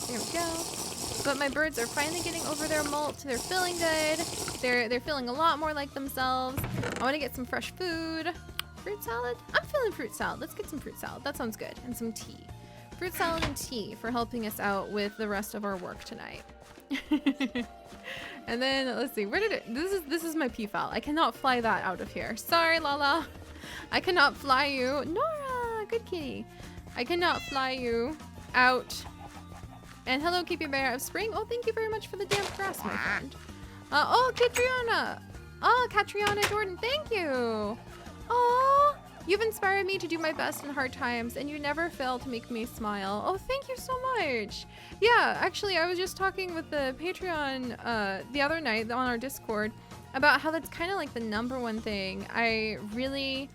There we go. But my birds are finally getting over their molt. They're feeling good. They're feeling a lot more like themselves. I want to get some fresh food. Fruit salad? I'm feeling fruit salad. Let's get some fruit salad. That sounds good. And some tea. Fruit salad and tea for helping us out with the rest of our work tonight. And then let's see, where did it, this is my P file. I cannot fly that out of here. Sorry, Lala. I cannot fly you. Nora, good kitty. I cannot fly you out. And hello, Keep Your Bear of Spring. Oh, thank you very much for the damp grass, my friend. Oh, Catriona. Oh, Catriona Jordan, thank you. Oh, you've inspired me to do my best in hard times, and you never fail to make me smile. Oh, thank you so much. Yeah, actually, I was just talking with the Patreon the other night on our Discord about how that's kind of like the #1 thing I really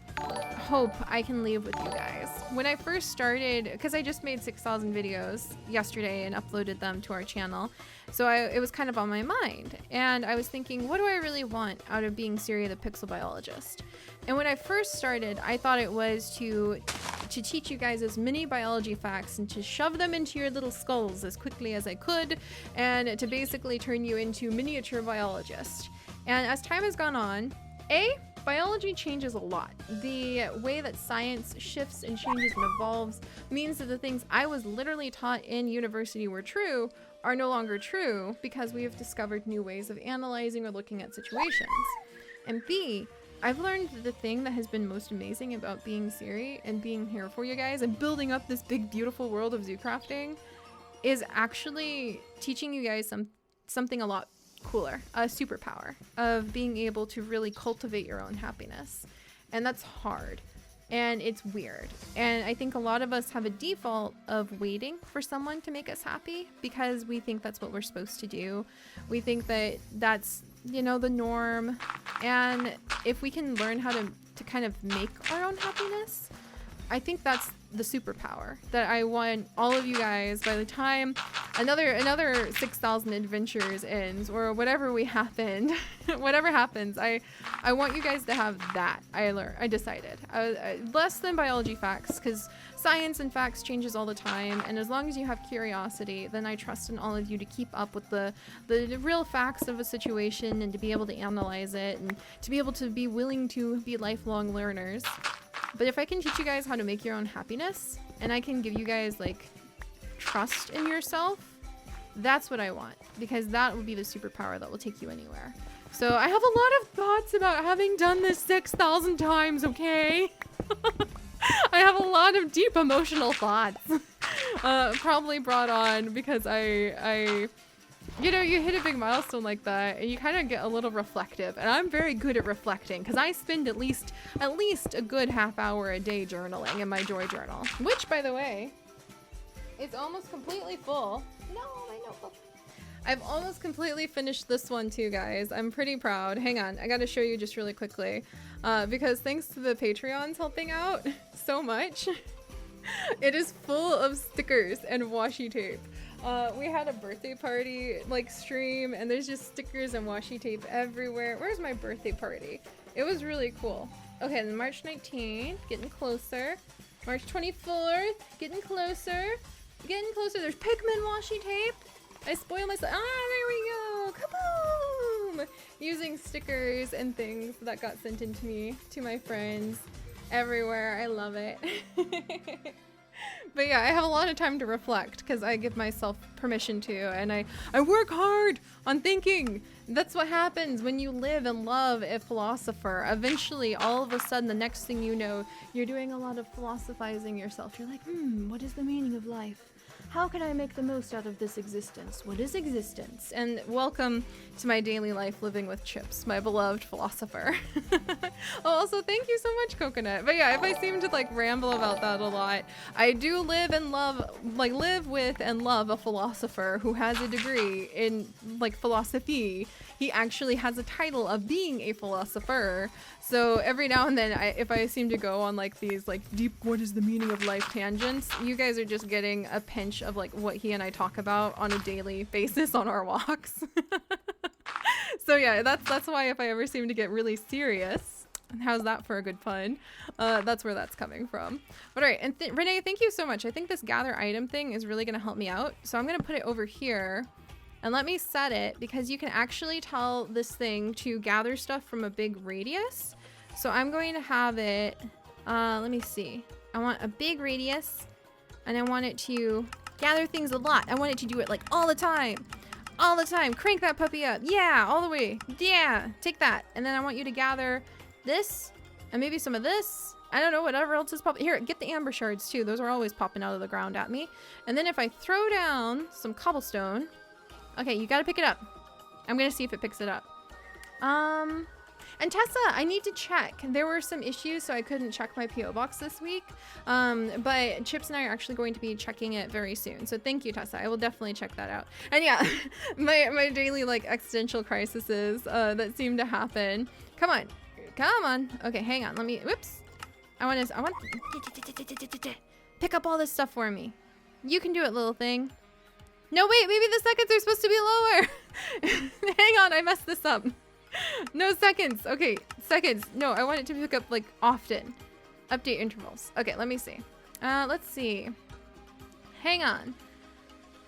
hope I can leave with you guys. When I first started, because I just made 6,000 videos yesterday and uploaded them to our channel, so it was kind of on my mind, and I was thinking, what do I really want out of being Seri the Pixel Biologist? And when I first started, I thought it was to teach you guys as many biology facts and to shove them into your little skulls as quickly as I could, and to basically turn you into miniature biologists. And as time has gone on, biology changes a lot. The way that science shifts and changes and evolves means that the things I was literally taught in university were true are no longer true because we have discovered new ways of analyzing or looking at situations. And B, I've learned that the thing that has been most amazing about being Seri and being here for you guys and building up this big beautiful world of zoo crafting is actually teaching you guys something a lot cooler, a superpower of being able to really cultivate your own happiness. And that's hard and it's weird, and I think a lot of us have a default of waiting for someone to make us happy because we think that's what we're supposed to do. We think that that's, you know, the norm, and if we can learn how to kind of make our own happiness, I think that's the superpower that I want all of you guys, by the time another 6,000 adventures ends or whatever whatever happens, I want you guys to have that. I decided less than biology facts, because science and facts changes all the time, and as long as you have curiosity, then I trust in all of you to keep up with the real facts of a situation and to be able to analyze it and to be able to be willing to be lifelong learners. But if I can teach you guys how to make your own happiness, and I can give you guys like trust in yourself, that's what I want, because that will be the superpower that will take you anywhere. So I have a lot of thoughts about having done this 6,000 times, okay? I have a lot of deep emotional thoughts, probably brought on because I you know, you hit a big milestone like that and you kind of get a little reflective, and I'm very good at reflecting because I spend at least a good half hour a day journaling in my joy journal, which, by the way, is almost completely full. No, my notebook. I've almost completely finished this one too, guys. I'm pretty proud. Hang on, I gotta show you just really quickly, because thanks to the Patreons helping out so much, it is full of stickers and washi tape. We had a birthday party like stream, and there's just stickers and washi tape everywhere. Where's my birthday party? It was really cool. Okay, then March 19th, getting closer. March 24th, getting closer. Getting closer. There's Pikmin washi tape. I spoiled myself. Ah, there we go. Kaboom! Using stickers and things that got sent in to me, to my friends everywhere. I love it. But yeah, I have a lot of time to reflect because I give myself permission to, and I work hard on thinking. That's what happens when you live and love a philosopher. Eventually, all of a sudden, the next thing you know, you're doing a lot of philosophizing yourself. You're like, what is the meaning of life? How can I make the most out of this existence? What is existence? And welcome to my daily life living with Chips, my beloved philosopher. Oh, also, thank you so much, Coconut. But yeah, if I seem to like ramble about that a lot, I do live with and love a philosopher who has a degree in like philosophy. He actually has a title of being a philosopher. So every now and then, if I seem to go on like these like deep, what is the meaning of life tangents, you guys are just getting a pinch of like what he and I talk about on a daily basis on our walks. So yeah, that's why if I ever seem to get really serious, how's that for a good pun? That's where that's coming from. But all right, and Renee, thank you so much. I think this gather item thing is really gonna help me out. So I'm gonna put it over here. And let me set it, because you can actually tell this thing to gather stuff from a big radius. So I'm going to have it, let me see. I want a big radius, and I want it to gather things a lot. I want it to do it like all the time. all the time. Crank that puppy up. Yeah, all the way. Yeah, take that. And then I want you to gather this and maybe some of this. I don't know, whatever else is popping. Here, get the amber shards too. Those are always popping out of the ground at me. And then if I throw down some cobblestone. Okay, you gotta pick it up. I'm gonna see if it picks it up. And Tessa, I need to check. There were some issues, so I couldn't check my PO box this week. But Chips and I are actually going to be checking it very soon. So thank you, Tessa. I will definitely check that out. And yeah, my daily like existential crises that seem to happen. Come on, come on. Okay, hang on. Let me. Whoops. I want pick up all this stuff for me. You can do it, little thing. No, wait. Maybe the seconds are supposed to be lower. Hang on, I messed this up. No seconds. Okay, seconds. No, I want it to pick up like often. Update intervals. Okay, let me see. Let's see. Hang on.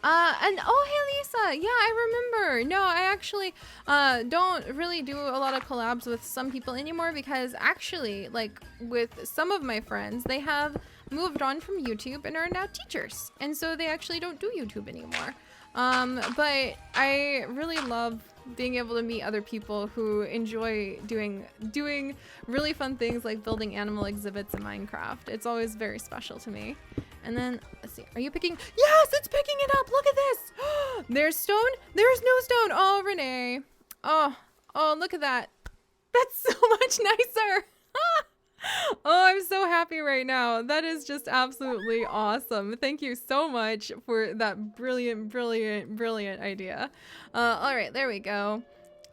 And oh, hey Lisa. Yeah, I remember. No, I actually don't really do a lot of collabs with some people anymore because actually, like with some of my friends, they have moved on from YouTube and are now teachers. And so they actually don't do YouTube anymore. But I really love being able to meet other people who enjoy doing really fun things like building animal exhibits in Minecraft. It's always very special to me. And then let's see, are you picking? Yes, it's picking it up. Look at this. There's stone. There's no stone. Oh, Renee. Oh, look at that. That's so much nicer. Oh, I'm so happy right now. That is just absolutely awesome. Thank you so much for that brilliant idea. All right, there we go.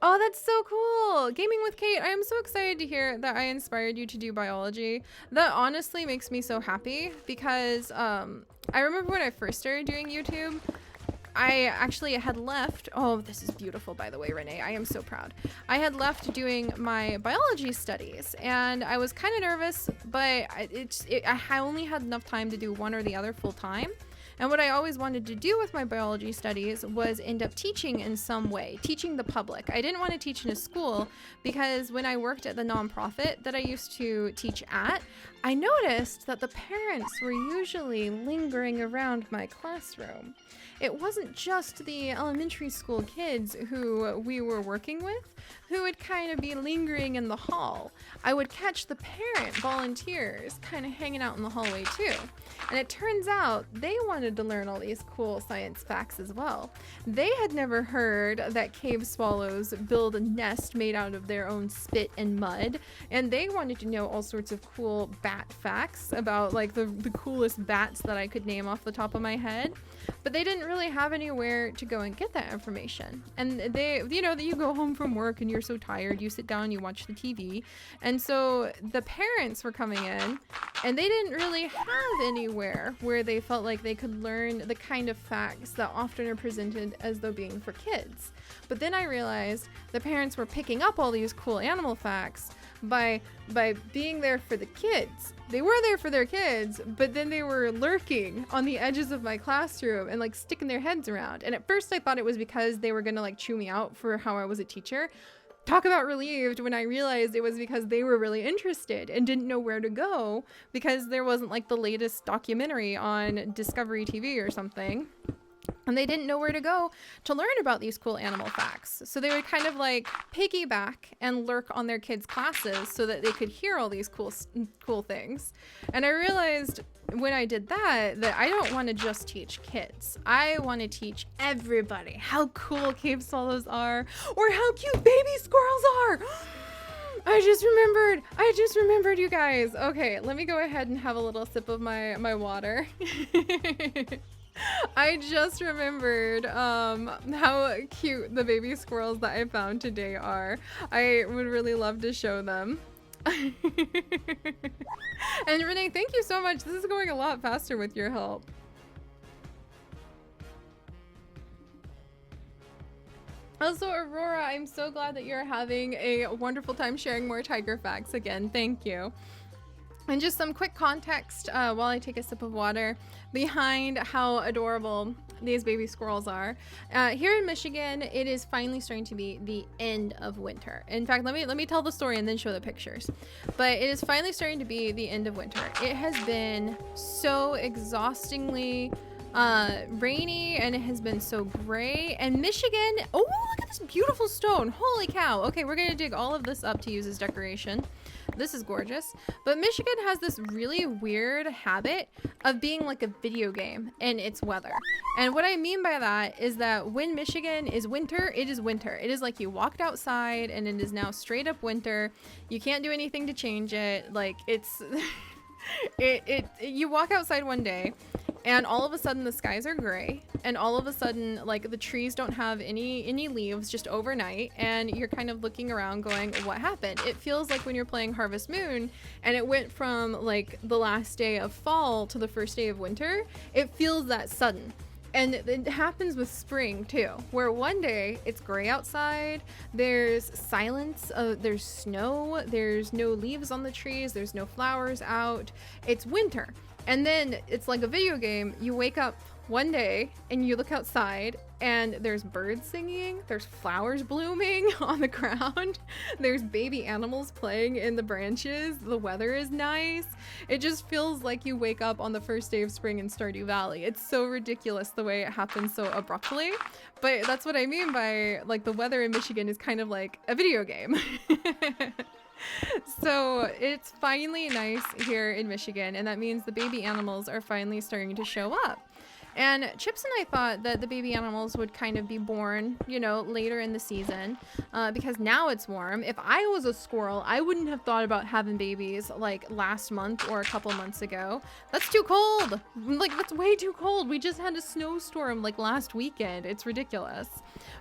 Oh, that's so cool. Gaming with Kate. I am so excited to hear that I inspired you to do biology. That honestly makes me so happy because I remember when I first started doing YouTube, I actually had left. Oh, this is beautiful, by the way, Renee. I am so proud. I had left doing my biology studies and I was kind of nervous, but I only had enough time to do one or the other full time. And what I always wanted to do with my biology studies was end up teaching in some way, teaching the public. I didn't want to teach in a school because when I worked at the nonprofit that I used to teach at, I noticed that the parents were usually lingering around my classroom. It wasn't just the elementary school kids who we were working with who would kind of be lingering in the hall. I would catch the parent volunteers kind of hanging out in the hallway too. And it turns out they wanted to learn all these cool science facts as well. They had never heard that cave swallows build a nest made out of their own spit and mud. And they wanted to know all sorts of cool bat facts about like the coolest bats that I could name off the top of my head. But they didn't really have anywhere to go and get that information. And they, you know, that you go home from work and you're so tired, you sit down, you watch the TV. And so the parents were coming in and they didn't really have anywhere where they felt like they could learn the kind of facts that often are presented as though being for kids. But then I realized the parents were picking up all these cool animal facts by being there for the kids. They were there for their kids, but then they were lurking on the edges of my classroom and like sticking their heads around. And at first I thought it was because they were gonna like chew me out for how I was a teacher. Talk about relieved when I realized it was because they were really interested and didn't know where to go because there wasn't like the latest documentary on Discovery TV or something. And they didn't know where to go to learn about these cool animal facts. So they would kind of like piggyback and lurk on their kids' classes so that they could hear all these cool things. And I realized when I did that I don't want to just teach kids. I want to teach everybody how cool cave swallows are or how cute baby squirrels are. I just remembered you guys. Okay, let me go ahead and have a little sip of my water. I just remembered how cute the baby squirrels that I found today are. I would really love to show them. And Renee, thank you so much. This is going a lot faster with your help. Also, Aurora, I'm so glad that you're having a wonderful time sharing more tiger facts again. Thank you. And just some quick context while I take a sip of water behind how adorable these baby squirrels are. Here in Michigan, it is finally starting to be the end of winter. In fact, let me tell the story and then show the pictures. But it is finally starting to be the end of winter. It has been so exhaustingly rainy, and it has been so gray. And Michigan, oh, look at this beautiful stone. Holy cow. Okay, we're gonna dig all of this up to use as decoration. This is gorgeous. But Michigan has this really weird habit of being like a video game in its weather. And what I mean by that is that when Michigan is winter, it is winter. It is like you walked outside and it is now straight up winter. You can't do anything to change it. Like it's you walk outside one day and all of a sudden the skies are gray, and all of a sudden like the trees don't have any leaves just overnight, and you're kind of looking around going, what happened? It feels like when you're playing Harvest Moon and it went from like the last day of fall to the first day of winter. It feels that sudden. And it happens with spring too, where one day it's gray outside, there's silence, there's snow, there's no leaves on the trees, there's no flowers out, it's winter. And then it's like a video game. You wake up one day and you look outside and there's birds singing, there's flowers blooming on the ground, there's baby animals playing in the branches, the weather is nice. It just feels like you wake up on the first day of spring in Stardew Valley. It's so ridiculous the way it happens so abruptly, but that's what I mean by like the weather in Michigan is kind of like a video game. So it's finally nice here in Michigan, and that means the baby animals are finally starting to show up. And Chips and I thought that the baby animals would kind of be born, you know, later in the season, because now it's warm. If I was a squirrel, I wouldn't have thought about having babies like last month or a couple months ago. That's too cold. Like, that's way too cold. We just had a snowstorm like last weekend. It's ridiculous.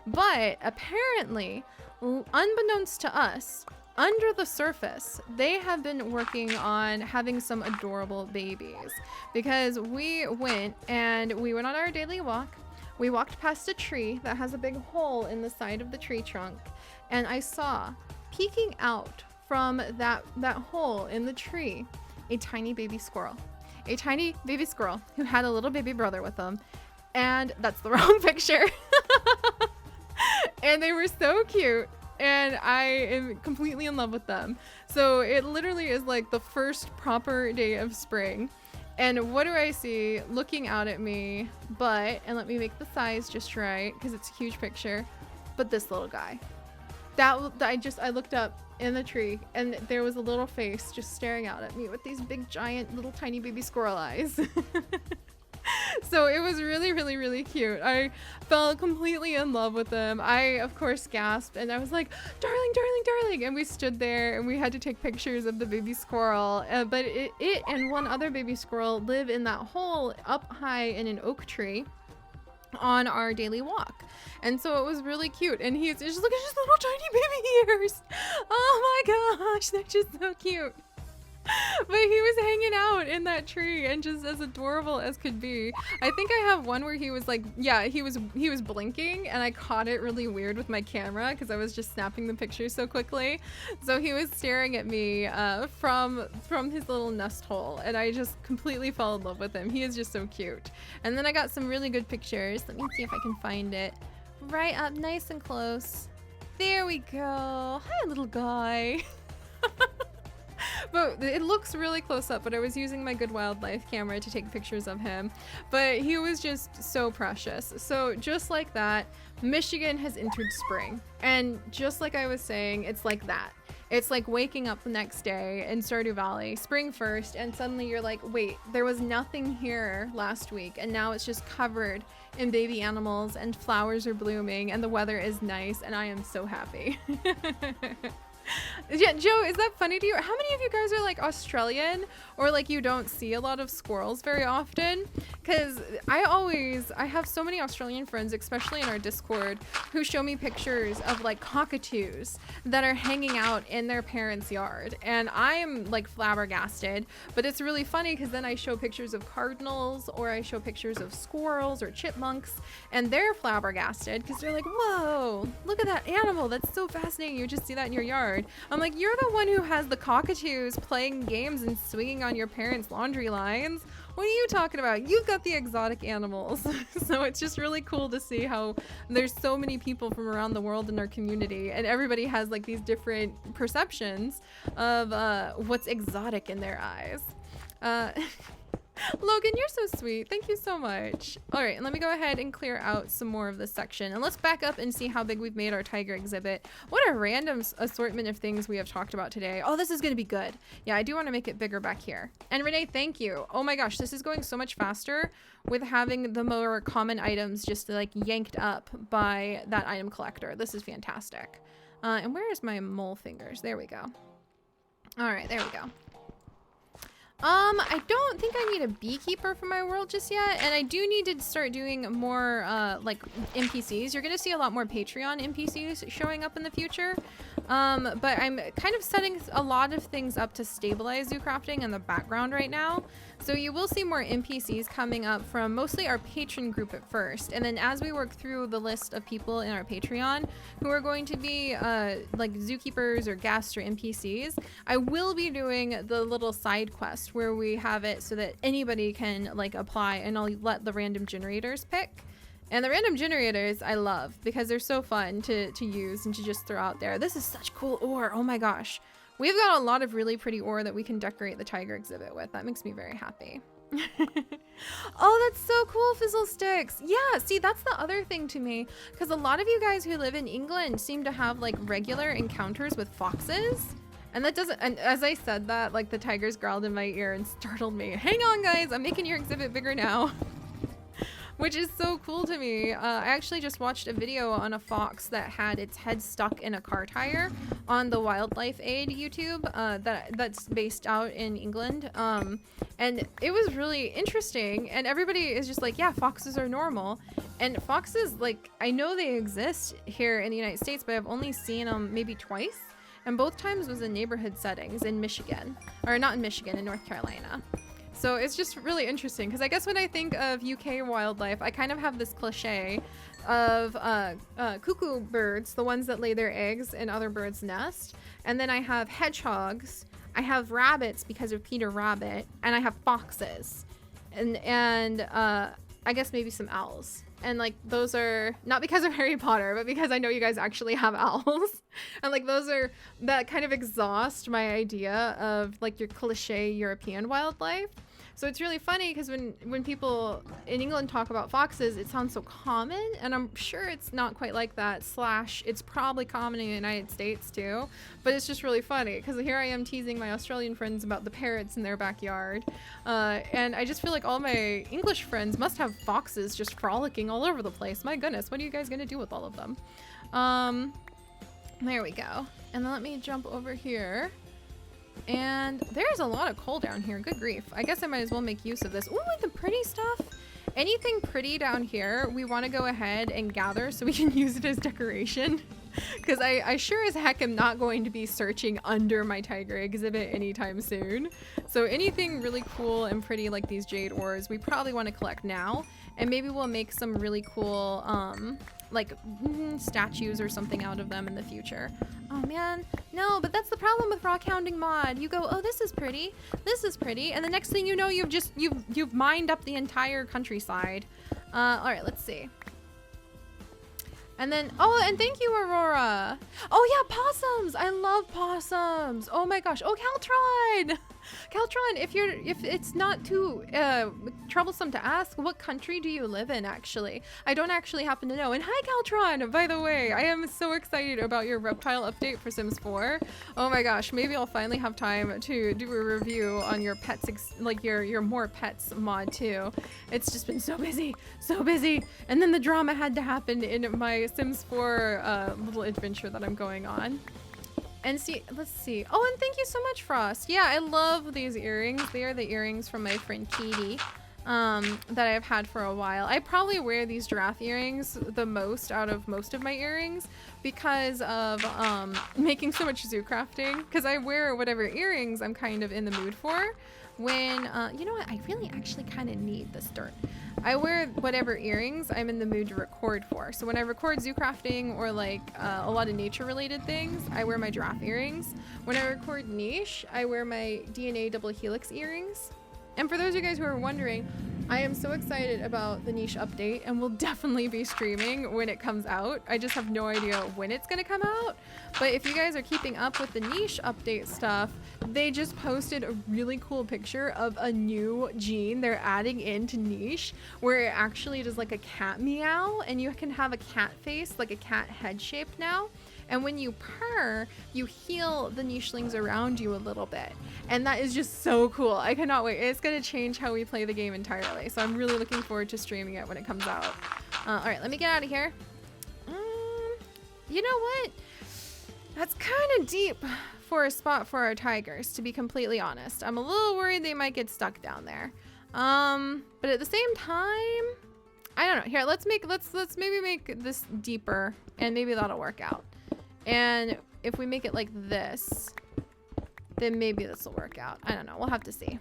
But apparently, unbeknownst to us, under the surface, they have been working on having some adorable babies, because we went on our daily walk. We walked past a tree that has a big hole in the side of the tree trunk, and I saw peeking out from that hole in the tree a tiny baby squirrel. A tiny baby squirrel who had a little baby brother with them, and that's the wrong picture. And they were so cute. And I am completely in love with them. So it literally is like the first proper day of spring. And what do I see looking out at me? And let me make the size just right because it's a huge picture. But this little guy. I looked up in the tree and there was a little face just staring out at me with these big giant little tiny baby squirrel eyes. So it was really, really, really cute. I fell completely in love with them. I, of course, gasped and I was like, darling, darling, darling. And we stood there and we had to take pictures of the baby squirrel. But it and one other baby squirrel live in that hole up high in an oak tree on our daily walk. And so it was really cute. And he's just, look at his little tiny baby ears. Oh my gosh, they're just so cute. But he was hanging out in that tree and just as adorable as could be. I think I have one where he was like, yeah, he was blinking and I caught it really weird with my camera because I was just snapping the picture so quickly. So he was staring at me from his little nest hole, and I just completely fell in love with him. He is just so cute. And then I got some really good pictures. Let me see if I can find it. Right up nice and close. There we go. Hi, little guy. But it looks really close up, but I was using my Good Wildlife camera to take pictures of him. But he was just so precious. So just like that, Michigan has entered spring. And just like I was saying, it's like that. It's like waking up the next day in Stardew Valley, spring first, and suddenly you're like, wait, there was nothing here last week, and now it's just covered in baby animals, and flowers are blooming, and the weather is nice, and I am so happy. Yeah, Joe, is that funny to you? How many of you guys are like Australian, or like you don't see a lot of squirrels very often? Because I have so many Australian friends, especially in our Discord, who show me pictures of like cockatoos that are hanging out in their parents' yard, and I am like flabbergasted. But it's really funny because then I show pictures of cardinals, or I show pictures of squirrels or chipmunks, and they're flabbergasted because they're like, whoa, look at that animal, that's so fascinating, you just see that in your yard. I'm like, you're the one who has the cockatoos playing games and swinging on your parents' laundry lines. What are you talking about? You've got the exotic animals. So it's just really cool to see how there's so many people from around the world in our community, and everybody has like these different perceptions of what's exotic in their eyes. Logan, you're so sweet. Thank you so much. All right, and let me go ahead and clear out some more of this section. And let's back up and see how big we've made our tiger exhibit. What a random assortment of things we have talked about today. Oh, this is going to be good. Yeah, I do want to make it bigger back here. And Renee, thank you. Oh my gosh, this is going so much faster with having the more common items just like yanked up by that item collector. This is fantastic. And where is my mole fingers? There we go. All right, there we go. I don't think I need a beekeeper for my world just yet, and I do need to start doing more, like, NPCs. You're gonna see a lot more Patreon NPCs showing up in the future, but I'm kind of setting a lot of things up to stabilize zoo crafting in the background right now, so you will see more NPCs coming up from mostly our patron group at first, and then as we work through the list of people in our Patreon who are going to be, like, zookeepers or guests or NPCs, I will be doing the little side quest where we have it so that anybody can like apply, and I'll let the random generators pick. And the random generators I love because they're so fun to use and to just throw out there. This is such cool ore. Oh my gosh. We've got a lot of really pretty ore that we can decorate the tiger exhibit with. That makes me very happy. Oh, that's so cool, Fizzle Sticks. Yeah, see, that's the other thing to me, because a lot of you guys who live in England seem to have like regular encounters with foxes. And that doesn't, and as I said that, like the tigers growled in my ear and startled me. Hang on guys, I'm making your exhibit bigger now. Which is so cool to me. I actually just watched a video on a fox that had its head stuck in a car tire on the Wildlife Aid YouTube that's based out in England. And it was really interesting, and everybody is just like, yeah, foxes are normal. And foxes, like, I know they exist here in the United States, but I've only seen them maybe twice. And both times was in neighborhood settings in Michigan, or not in Michigan, in North Carolina. So it's just really interesting because I guess when I think of UK wildlife, I kind of have this cliche of cuckoo birds, the ones that lay their eggs in other birds' nests. And then I have hedgehogs, I have rabbits because of Peter Rabbit, and I have foxes. And I guess maybe some owls. And like those are not because of Harry Potter, but because I know you guys actually have owls. And like those are that kind of exhaust my idea of like your cliche European wildlife. So it's really funny because when people in England talk about foxes, it sounds so common, and I'm sure it's not quite like that, / it's probably common in the United States too, but it's just really funny because here I am teasing my Australian friends about the parrots in their backyard, and I just feel like all my English friends must have foxes just frolicking all over the place. My goodness, what are you guys gonna do with all of them? There we go. And then let me jump over here. And there's a lot of coal down here. Good grief. I guess I might as well make use of this. Ooh, the pretty stuff. Anything pretty down here, we want to go ahead and gather so we can use it as decoration. Because I sure as heck am not going to be searching under my tiger exhibit anytime soon. So anything really cool and pretty like these jade ores, we probably want to collect now. And maybe we'll make some really cool, like statues or something out of them in the future. Oh man, no, but that's the problem with rock hounding mod. You go, oh, this is pretty, and the next thing you know, you've mined up the entire countryside. All right, let's see. And then, oh, and thank you, Aurora. Oh yeah, possums. I love possums. Oh my gosh. Oh, Caltron. Caltron, if it's not too troublesome to ask, what country do you live in, actually? I don't actually happen to know. And hi, Caltron, by the way. I am so excited about your reptile update for Sims 4. Oh my gosh, maybe I'll finally have time to do a review on your pets, like your more pets mod too. It's just been so busy. And then the drama had to happen in my Sims 4 little adventure that I'm going on. And see, let's see. Oh, and thank you so much, Frost. Yeah, I love these earrings. They are the earrings from my friend Katie that I've had for a while. I probably wear these giraffe earrings the most out of most of my earrings because of making so much zoo crafting. Because I wear whatever earrings I'm kind of in the mood for. When, you know what, I really actually kind of need this dirt. I wear whatever earrings I'm in the mood to record for. So when I record zoo crafting or like a lot of nature related things, I wear my giraffe earrings. When I record niche, I wear my DNA double helix earrings. And for those of you guys who are wondering, I am so excited about the niche update and will definitely be streaming when it comes out. I just have no idea when it's gonna come out. But if you guys are keeping up with the niche update stuff, they just posted a really cool picture of a new gene they're adding into niche where it actually does like a cat meow and you can have a cat face, like a cat head shape now. And when you purr, you heal the nichelings around you a little bit. And that is just so cool. I cannot wait. It's going to change how we play the game entirely. So I'm really looking forward to streaming it when it comes out. All right, let me get out of here. You know what? That's kind of deep for a spot for our tigers, to be completely honest. I'm a little worried they might get stuck down there. But at the same time, I don't know. Here, let's maybe make this deeper and maybe that'll work out. And if we make it like this, then maybe this will work out. I don't know. We'll have to see.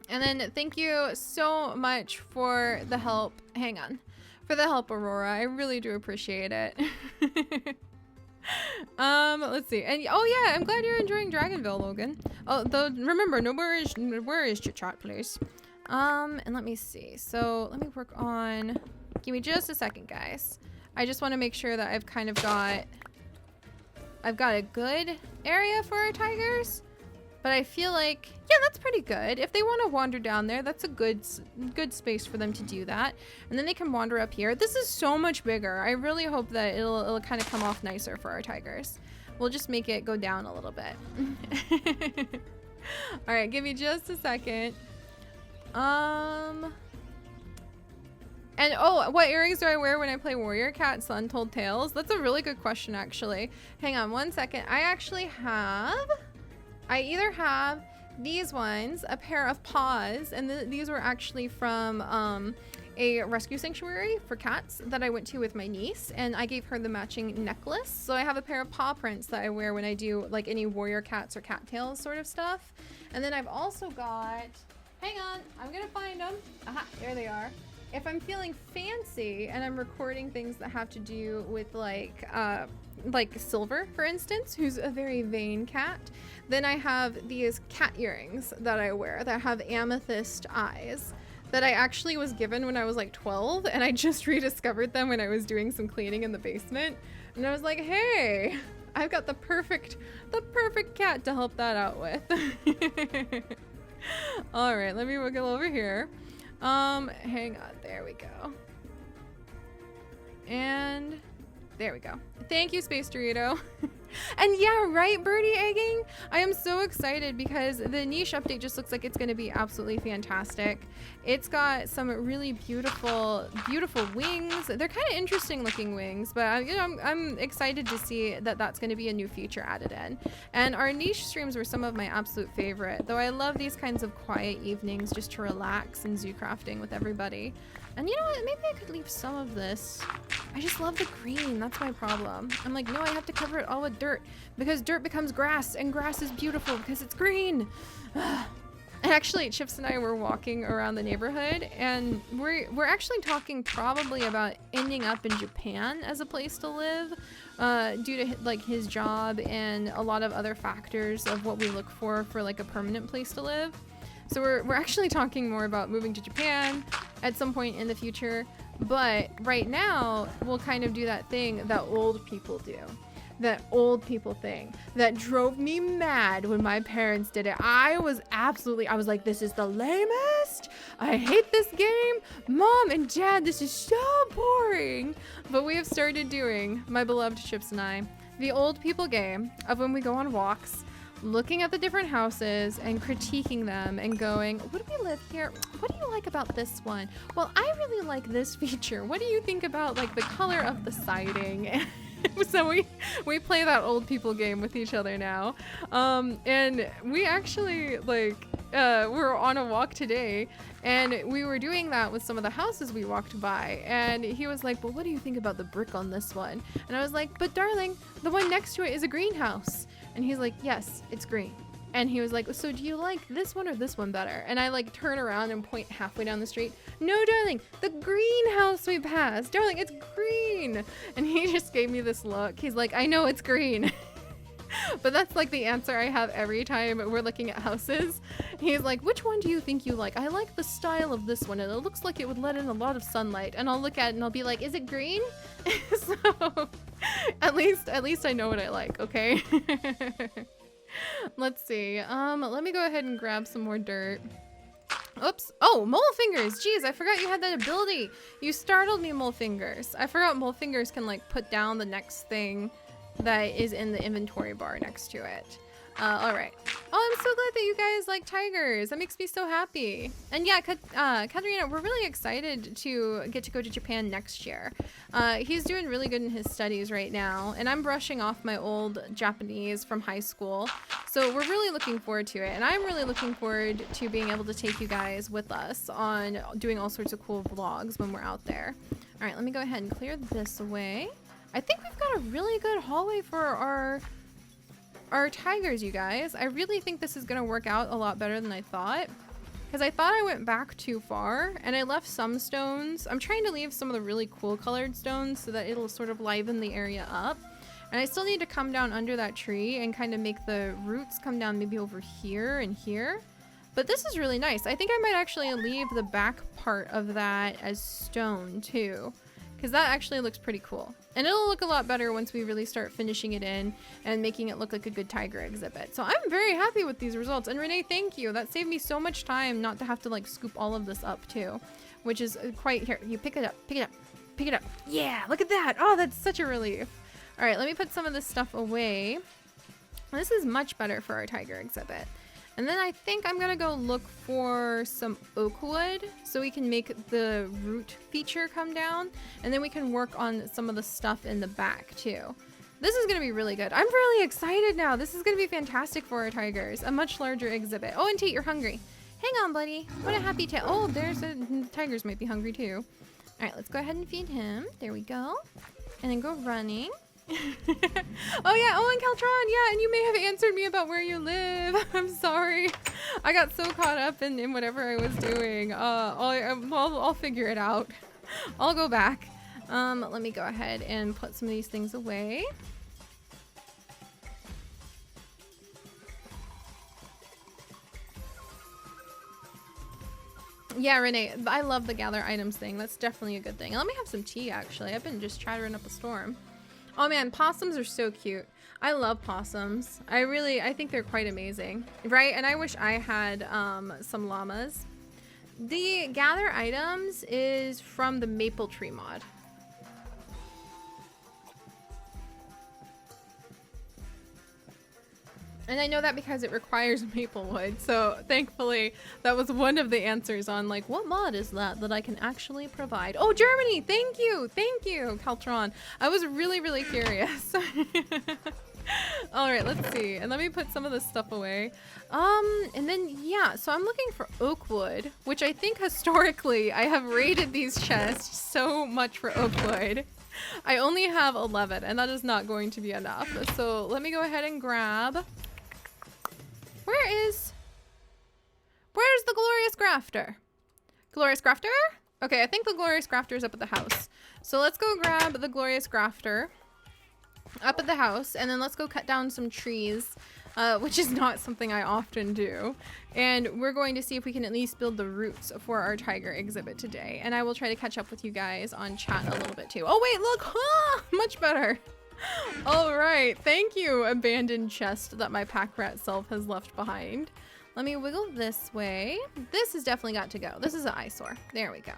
And then thank you so much for the help. Hang on. For the help, Aurora. I really do appreciate it. Let's see. And oh yeah, I'm glad you're enjoying Dragonville, Logan. Oh, though remember, where is your chat, please? And let me see. So let me work on, give me just a second, guys. I just want to make sure that I've kind of got, I've got a good area for our tigers, but I feel like, yeah, that's pretty good. If they want to wander down there, that's a good space for them to do that. And then they can wander up here. This is so much bigger. I really hope that it'll kind of come off nicer for our tigers. We'll just make it go down a little bit. All right, give me just a second. And oh, what earrings do I wear when I play Warrior Cats Untold Tales? That's a really good question, actually. Hang on one second. I actually have, I either have these ones, a pair of paws, and these were actually from a rescue sanctuary for cats that I went to with my niece, and I gave her the matching necklace. So I have a pair of paw prints that I wear when I do like any Warrior Cats or cattails sort of stuff. And then I've also got, hang on, I'm gonna find them. Aha, there they are. If I'm feeling fancy and I'm recording things that have to do with like Silver, for instance, who's a very vain cat, then I have these cat earrings that I wear that have amethyst eyes that I actually was given when I was like 12, and I just rediscovered them when I was doing some cleaning in the basement. And I was like, hey, I've got the perfect cat to help that out with. All right, let me wiggle over here. Hang on, there we go. And there we go. Thank you, Space Dorito. And yeah, right, Birdie Egging? I am so excited because the niche update just looks like it's going to be absolutely fantastic. It's got some really beautiful wings. They're kind of interesting looking wings, but you know, I'm excited to see that that's going to be a new feature added in. And our niche streams were some of my absolute favorite, though I love these kinds of quiet evenings just to relax and zoo crafting with everybody. And you know what? Maybe I could leave some of this. I just love the green. That's my problem. I'm like, no, I have to cover it all with dirt because dirt becomes grass, and grass is beautiful because it's green. And actually, Chips and I were walking around the neighborhood, and we're actually talking probably about ending up in Japan as a place to live, due to like his job and a lot of other factors of what we look for like a permanent place to live. So we're actually talking more about moving to Japan at some point in the future. But right now, we'll kind of do that thing that old people do. That old people thing that drove me mad when my parents did it. I was like, this is the lamest. I hate this game. Mom and Dad, this is so boring. But we have started doing, my beloved Chips and I, the old people game of when we go on walks, looking at the different houses and critiquing them and going, what do we live here? What do you like about this one? Well, I really like this feature. What do you think about like the color of the siding? So we play that old people game with each other now. And we actually like, we're on a walk today and we were doing that with some of the houses we walked by. And he was like, well, what do you think about the brick on this one? And I was like, but darling, the one next to it is a greenhouse. And he's like, yes, it's green. And he was like, so do you like this one or this one better? And I like turn around and point halfway down the street. No, darling, the greenhouse we passed. Darling, it's green. And he just gave me this look. He's like, I know it's green. But that's like the answer I have every time we're looking at houses. He's like, which one do you think you like? I like the style of this one, and it looks like it would let in a lot of sunlight. And I'll look at it and I'll be like, is it green? So at least I know what I like, okay? Let's see. Let me go ahead and grab some more dirt. Oops. Oh, mole fingers. Jeez, I forgot you had that ability. You startled me, mole fingers. I forgot mole fingers can like put down the next thing that is in the inventory bar next to it. All right. Oh, I'm so glad that you guys like tigers. That makes me so happy. And yeah, Katarina, we're really excited to get to go to Japan next year. He's doing really good in his studies right now, and I'm brushing off my old Japanese from high school. So we're really looking forward to it, and I'm really looking forward to being able to take you guys with us on doing all sorts of cool vlogs when we're out there. All right, let me go ahead and clear this away. I think we've got a really good hallway for our tigers, you guys. I really think this is gonna work out a lot better than I thought, because I thought I went back too far and I left some stones. I'm trying to leave some of the really cool colored stones so that it'll sort of liven the area up. And I still need to come down under that tree and kind of make the roots come down maybe over here and here. But this is really nice. I think I might actually leave the back part of that as stone too, because that actually looks pretty cool. And it'll look a lot better once we really start finishing it in and making it look like a good tiger exhibit. So I'm very happy with these results. And Renee, thank you. That saved me so much time not to have to like scoop all of this up too, which is quite, here, you pick it up, pick it up, pick it up. Yeah, look at that. Oh, that's such a relief. All right, let me put some of this stuff away. This is much better for our tiger exhibit. And then I think I'm gonna go look for some oak wood so we can make the root feature come down, and then we can work on some of the stuff in the back too. This is gonna be really good. I'm really excited now. This is gonna be fantastic for our tigers. A much larger exhibit. Oh, and Tate, you're hungry. Hang on, buddy. What a happy tail. Oh, tigers might be hungry too. All right, let's go ahead and feed him. There we go. And then go running. Oh yeah, oh, and Caltron, yeah, and you may have answered me about where you live. I'm sorry, I got so caught up in whatever I was doing. I'll figure it out. I'll go back. Let me go ahead and put some of these things away. Yeah, Renee, I love the gather items thing. That's definitely a good thing. And let me have some tea, actually. I've been just chattering up a storm. Oh man, possums are so cute. I love possums. I think they're quite amazing, right? And I wish I had some llamas. The gather items is from the maple tree mod. And I know that because it requires maple wood. So thankfully that was one of the answers on like, what mod is that I can actually provide? Oh, Germany, thank you, Caltron. I was really, really curious. All right, let's see. And let me put some of this stuff away. And then, yeah, so I'm looking for oak wood, which I think historically I have raided these chests so much for oak wood. I only have 11 and that is not going to be enough. So let me go ahead and grab. Where's the glorious grafter? Glorious grafter? Okay, I think the glorious grafter is up at the house. So let's go grab the glorious grafter up at the house, and then let's go cut down some trees, which is not something I often do. And we're going to see if we can at least build the roots for our tiger exhibit today. And I will try to catch up with you guys on chat a little bit too. Oh wait, look, much better. All right, thank you, abandoned chest that my pack rat self has left behind. Let me wiggle this way. This has definitely got to go. This is an eyesore. There we go.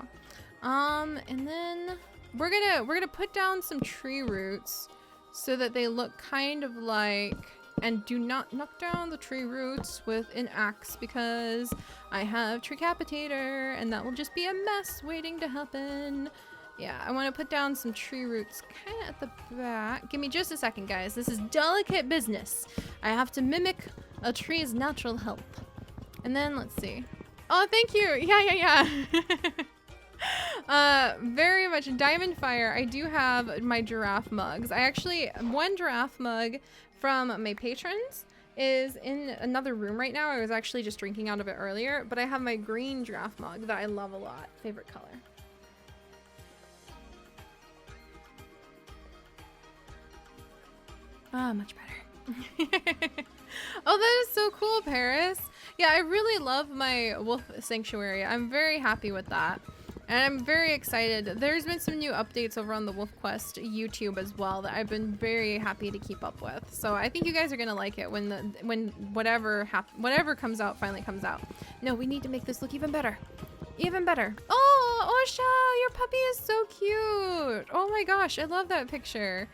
And then we're gonna put down some tree roots so that they look kind of like, and do not knock down the tree roots with an axe because I have Tricapitator and that will just be a mess waiting to happen. Yeah, I want to put down some tree roots kind of at the back. Give me just a second, guys. This is delicate business. I have to mimic a tree's natural health. And then let's see. Oh, thank you. Yeah. Very much Diamond Fire. I do have my giraffe mugs. I actually, one giraffe mug from my patrons is in another room right now. I was actually just drinking out of it earlier, but I have my green giraffe mug that I love a lot. Favorite color. Ah, much better. Oh, that is so cool, Paris. Yeah, I really love my wolf sanctuary. I'm very happy with that. And I'm very excited. There's been some new updates over on the Wolf Quest YouTube as well that I've been very happy to keep up with. So I think you guys are gonna like it when whatever comes out finally comes out. No, we need to make this look even better. Even better. Oh, Osha, your puppy is so cute. Oh my gosh, I love that picture.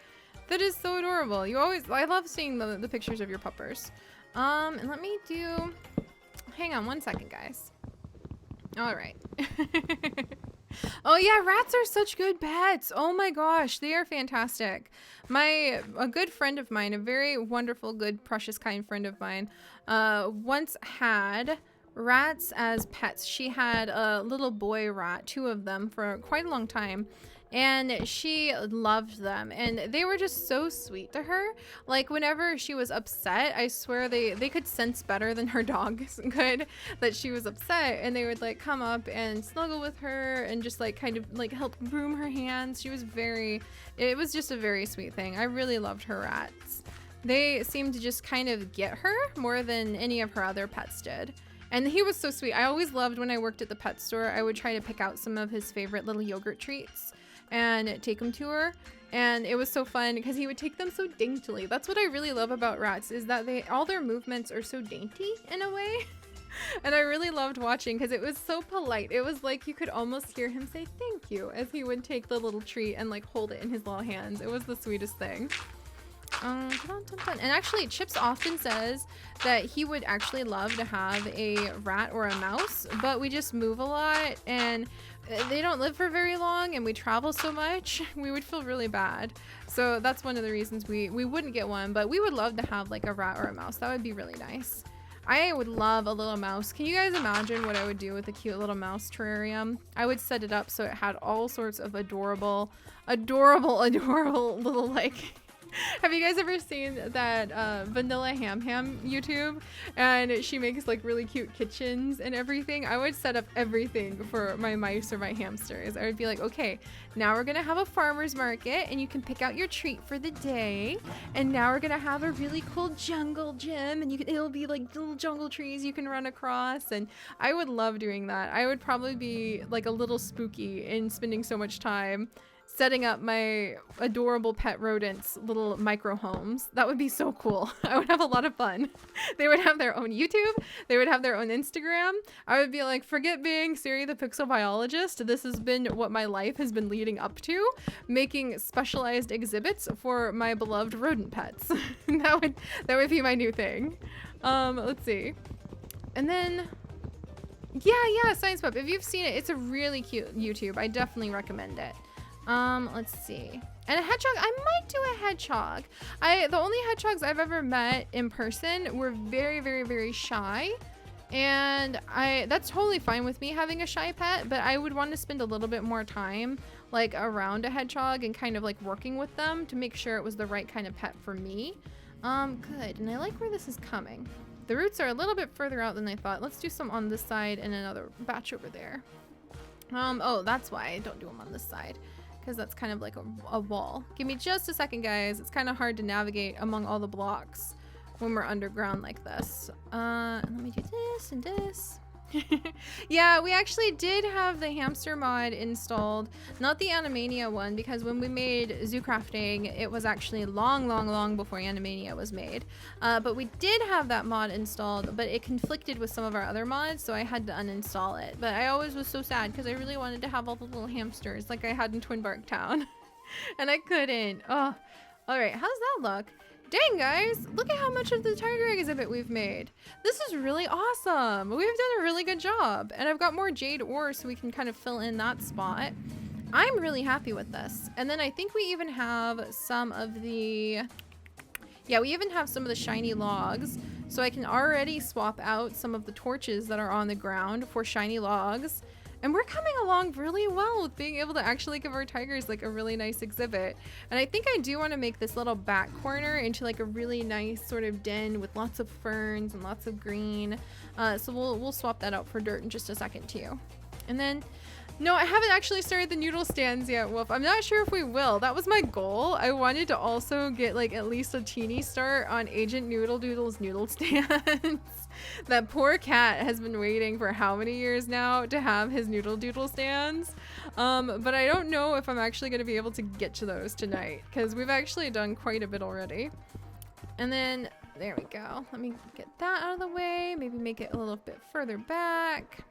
That is so adorable. I love seeing the pictures of your puppers. And let me do, hang on one second, guys. All right. Oh yeah, rats are such good pets. Oh my gosh, they are fantastic. A good friend of mine, a very wonderful, good, precious, kind friend of mine, once had rats as pets. She had a little boy rat, 2 of them, for quite a long time. And she loved them, and they were just so sweet to her. Like, whenever she was upset, I swear they could sense better than her dogs could that she was upset, and they would like come up and snuggle with her and just like kind of like help groom her hands. It was just a very sweet thing. I really loved her rats. They seemed to just kind of get her more than any of her other pets did. And he was so sweet. I always loved when I worked at the pet store, I would try to pick out some of his favorite little yogurt treats and take them to her, and it was so fun because he would take them so daintily. That's what I really love about rats, is that all their movements are so dainty in a way. And I really loved watching because it was so polite. It was like you could almost hear him say thank you as he would take the little treat and like hold it in his little hands. It was the sweetest thing. And actually Chips often says that he would actually love to have a rat or a mouse, but we just move a lot and they don't live for very long and we travel so much, we would feel really bad. So that's one of the reasons we wouldn't get one, but we would love to have like a rat or a mouse. That would be really nice. I would love a little mouse. Can you guys imagine what I would do with a cute little mouse terrarium? I would set it up so it had all sorts of adorable little like... Have you guys ever seen that Vanilla Ham YouTube? And she makes like really cute kitchens and everything. I would set up everything for my mice or my hamsters. I would be like, okay, now we're gonna have a farmer's market and you can pick out your treat for the day. And now we're gonna have a really cool jungle gym and it'll be like little jungle trees you can run across. And I would love doing that. I would probably be like a little spooky in spending so much time setting up my adorable pet rodents little micro homes. That would be so cool. I would have a lot of fun. They would have their own YouTube. They would have their own Instagram. I would be like, forget being Seri the Pixel Biologist. This has been what my life has been leading up to, making specialized exhibits for my beloved rodent pets. That would be my new thing. Let's see. And then yeah, Science Pup. If you've seen it, it's a really cute YouTube. I definitely recommend it. Let's see. And a hedgehog, I might do a hedgehog. The only hedgehogs I've ever met in person were very, very, very shy. And that's totally fine with me having a shy pet, but I would want to spend a little bit more time like around a hedgehog and kind of like working with them to make sure it was the right kind of pet for me. Good. And I like where this is coming. The roots are a little bit further out than I thought. Let's do some on this side and another batch over there. Oh, that's why I don't do them on this side, because that's kind of like a wall. Give me just a second, guys. It's kind of hard to navigate among all the blocks when we're underground like this. And let me do this and this. Yeah, we actually did have the hamster mod installed, not the Animania one, because when we made Zoo Crafting, it was actually long before Animania was made. But we did have that mod installed, but it conflicted with some of our other mods, so I had to uninstall it. But I always was so sad because I really wanted to have all the little hamsters like I had in Twin Bark Town. And I couldn't. Oh, all right, how's that look? Dang, guys, look at how much of the tiger exhibit we've made. This is really awesome. We've done a really good job. And I've got more jade ore so we can kind of fill in that spot. I'm really happy with this. And then I think we even have some of the... Yeah, we even have some of the shiny logs. So I can already swap out some of the torches that are on the ground for shiny logs. And we're coming along really well with being able to actually give our tigers like a really nice exhibit. And I think I do want to make this little back corner into like a really nice sort of den with lots of ferns and lots of green. So we'll swap that out for dirt in just a second too. And then No, I haven't actually started the noodle stands yet, Wolf. I'm not sure if we will. That was my goal. I wanted to also get like at least a teeny start on Agent Noodle Doodle's noodle stands. That poor cat has been waiting for how many years now to have his noodle doodle stands. But I don't know if I'm actually going to be able to get to those tonight because we've actually done quite a bit already. And then there we go. Let me get that out of the way. Maybe make it a little bit further back.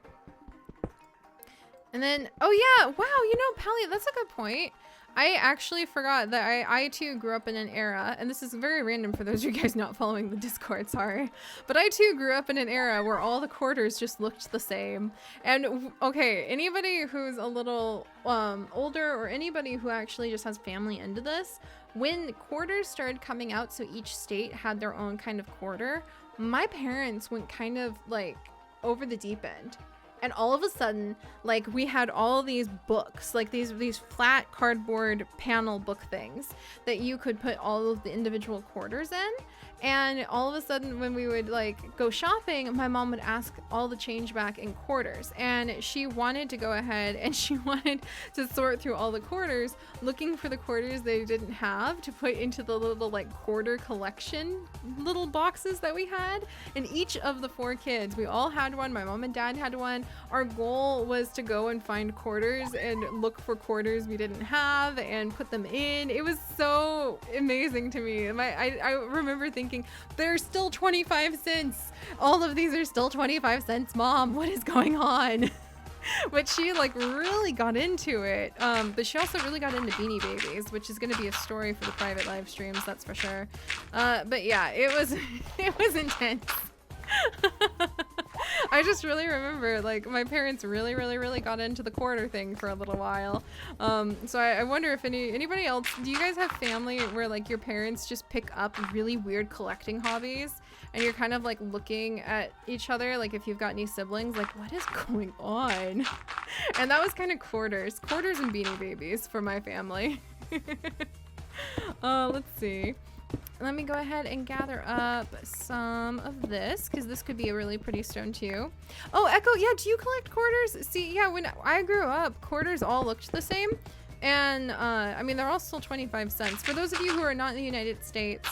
And then, oh yeah, wow, you know, Pally, that's a good point. I actually forgot that I too grew up in an era, and this is very random for those of you guys not following the Discord, sorry. But I too grew up in an era where all the quarters just looked the same. And okay, anybody who's a little older or anybody who actually just has family into this, when quarters started coming out, so each state had their own kind of quarter, my parents went kind of like over the deep end. And all of a sudden, like, we had all these books, like these flat cardboard panel book things that you could put all of the individual quarters in. And all of a sudden, when we would like go shopping, my mom would ask all the change back in quarters. And she wanted to go ahead and she wanted to sort through all the quarters, looking for the quarters they didn't have to put into the little like quarter collection little boxes that we had. And each of the 4 kids, we all had one. My mom and dad had one. Our goal was to go and find quarters and look for quarters we didn't have and put them in. It was so amazing to me. I remember thinking, they're still 25 cents. All of these are still 25 cents, Mom. What is going on? But she like really got into it. But she also really got into Beanie Babies, which is going to be a story for the private live streams, that's for sure. But yeah, it was intense. I just really remember like my parents really got into the quarter thing for a little while. So I wonder if anybody else, do you guys have family where like your parents just pick up really weird collecting hobbies and you're kind of like looking at each other, like if you've got any siblings, like what is going on? And that was kind of quarters and Beanie Babies for my family. Let's see. Let me go ahead and gather up some of this because this could be a really pretty stone too. Oh, Echo, yeah, do you collect quarters? See, yeah, when I grew up, quarters all looked the same. And I mean, they're all still 25 cents. For those of you who are not in the United States,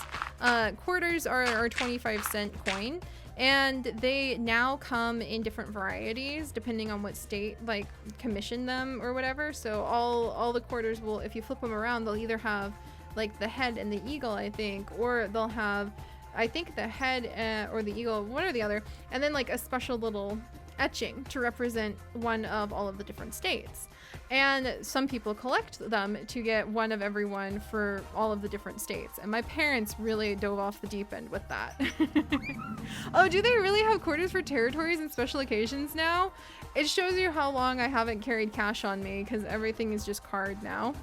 quarters are a 25-cent coin. And they now come in different varieties depending on what state like commissioned them or whatever. So all the quarters will, if you flip them around, they'll either have like the head and the eagle, I think, or they'll have, I think, the head or the eagle, one or the other, and then like a special little etching to represent one of all of the different states. And some people collect them to get one of every one for all of the different states. And my parents really dove off the deep end with that. Oh, do they really have quarters for territories and special occasions now? It shows you how long I haven't carried cash on me because everything is just card now.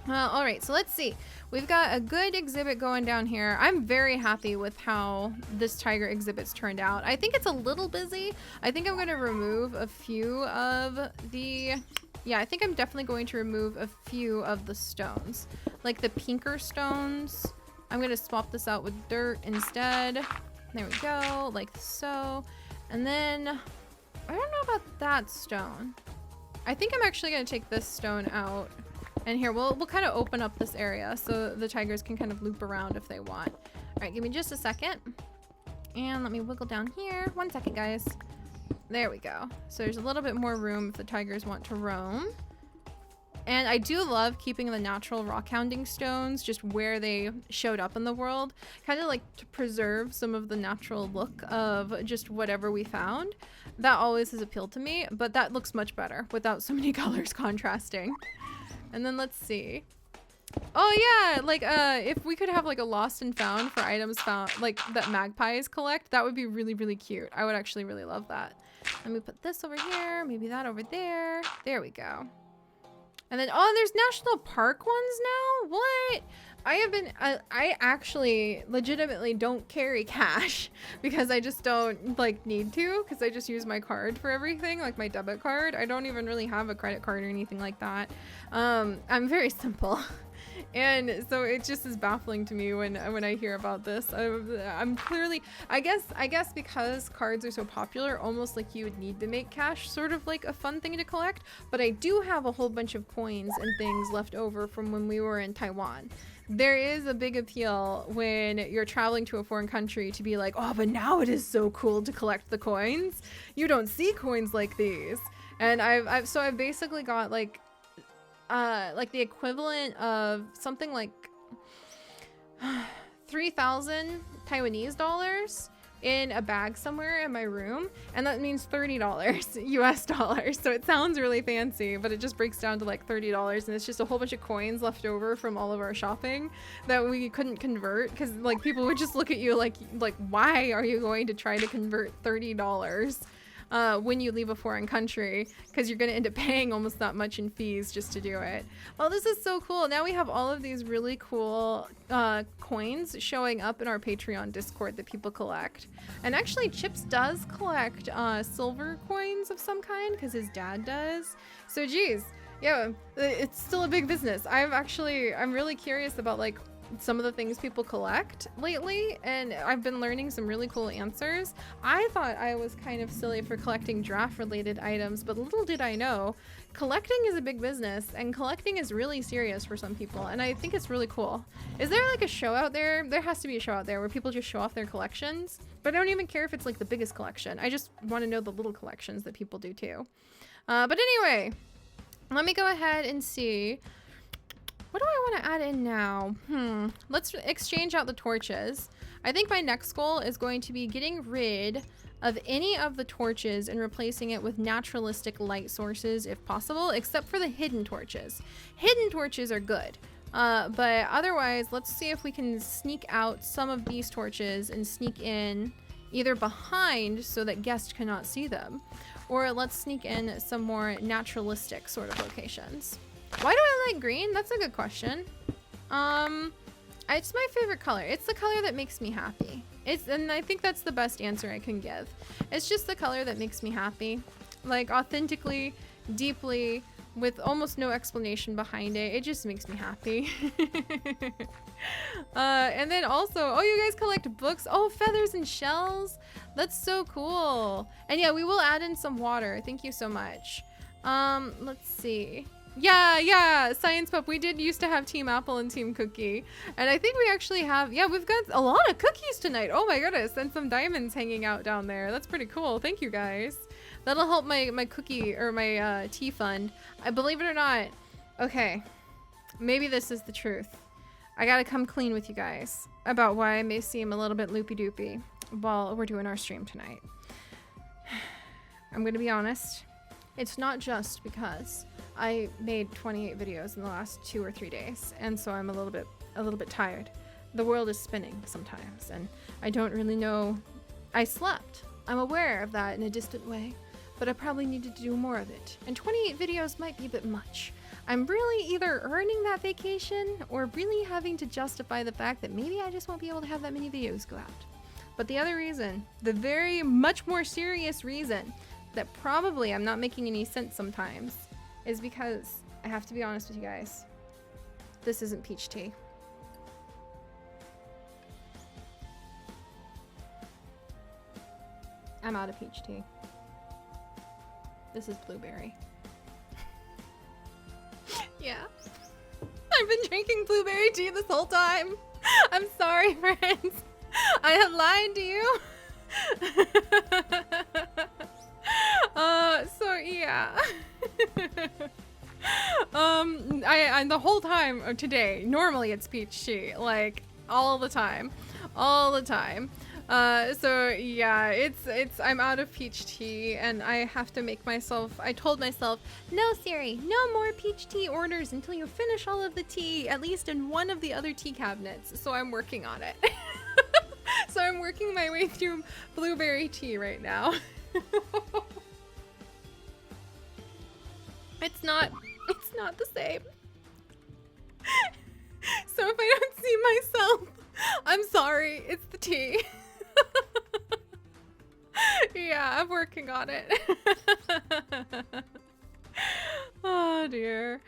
All right, so let's see. We've got a good exhibit going down here. I'm very happy with how this tiger exhibit's turned out. I think it's a little busy. I think I'm going to remove a few of the... Yeah, I think I'm definitely going to remove a few of the stones. Like the pinker stones. I'm going to swap this out with dirt instead. There we go, like so. And then, I don't know about that stone. I think I'm actually going to take this stone out. And here, we'll kind of open up this area so the tigers can kind of loop around if they want. All right, give me just a second. And let me wiggle down here. 1 second, guys. There we go. So there's a little bit more room if the tigers want to roam. And I do love keeping the natural rock hounding stones just where they showed up in the world. Kind of like to preserve some of the natural look of just whatever we found. That always has appealed to me, but that looks much better without so many colors contrasting. And then let's see. Oh yeah, like if we could have like a lost and found for items found, like that magpies collect, that would be really cute. I would actually really love that. Let me put this over here, maybe that over there. There we go. And then, oh, there's national park ones now? What? I actually legitimately don't carry cash because I just don't like need to, because I just use my card for everything, like my debit card. I don't even really have a credit card or anything like that. I'm very simple. And so it just is baffling to me when I hear about this. I'm clearly, I guess because cards are so popular, almost like you would need to make cash sort of like a fun thing to collect. But I do have a whole bunch of coins and things left over from when we were in Taiwan. There is a big appeal when you're traveling to a foreign country to be like, oh, but now it is so cool to collect the coins. You don't see coins like these. And I've basically got like the equivalent of something like 3,000 Taiwanese dollars in a bag somewhere in my room, and that means $30 US dollars. So it sounds really fancy, but it just breaks down to like $30, and it's just a whole bunch of coins left over from all of our shopping that we couldn't convert because like people would just look at you like why are you going to try to convert $30 when you leave a foreign country, because you're going to end up paying almost that much in fees just to do it. Oh, this is so cool. Now we have all of these really cool coins showing up in our Patreon Discord that people collect. And actually Chips does collect silver coins of some kind because his dad does. So geez, yeah, it's still a big business. I'm really curious about like some of the things people collect lately, and I've been learning some really cool answers. I thought I was kind of silly for collecting draft related items, but little did I know collecting is a big business, and collecting is really serious for some people, and I think it's really cool. Is there like a show out there? There has to be a show out there where people just show off their collections, but I don't even care if it's like the biggest collection. I just want to know the little collections that people do too. But anyway, let me go ahead and see. What do I want to add in now? Let's exchange out the torches. I think my next goal is going to be getting rid of any of the torches and replacing it with naturalistic light sources if possible, except for the hidden torches. Hidden torches are good, but otherwise, let's see if we can sneak out some of these torches and sneak in either behind so that guests cannot see them, or let's sneak in some more naturalistic sort of locations. Why do I like green? That's a good question. It's my favorite color. It's the color that makes me happy. And I think that's the best answer I can give. It's just the color that makes me happy. Like authentically, deeply, with almost no explanation behind it. It just makes me happy. And then also, oh, you guys collect books. Oh, feathers and shells. That's so cool. And yeah, we will add in some water. Thank you so much. Let's see. Yeah, Science Pup, we did used to have Team Apple and Team Cookie. And I think we actually have, yeah, we've got a lot of cookies tonight. Oh my goodness, and some diamonds hanging out down there. That's pretty cool. Thank you guys. That'll help my cookie, or my tea fund. I believe it or not, okay, maybe this is the truth. I gotta come clean with you guys about why I may seem a little bit loopy-doopy while we're doing our stream tonight. I'm gonna be honest. It's not just because I made 28 videos in the last 2 or 3 days, and so I'm a little bit tired. The world is spinning sometimes, and I don't really know. I slept. I'm aware of that in a distant way, but I probably needed to do more of it. And 28 videos might be a bit much. I'm really either earning that vacation or really having to justify the fact that maybe I just won't be able to have that many videos go out. But the other reason, the very much more serious reason that probably I'm not making any sense sometimes, is because I have to be honest with you guys. This isn't peach tea. I'm out of peach tea. This is blueberry. Yeah. I've been drinking blueberry tea this whole time. I'm sorry, friends. I have lied to you. So yeah. I the whole time of today, normally it's peach tea, like all the time. So yeah, it's I'm out of peach tea, and I have to make myself, I told myself, no Seri, no more peach tea orders until you finish all of the tea, at least in one of the other tea cabinets. So I'm working on it. So I'm working my way through blueberry tea right now. It's not the same. So if I don't see myself, I'm sorry, it's the tea. Yeah, I'm working on it. Oh dear.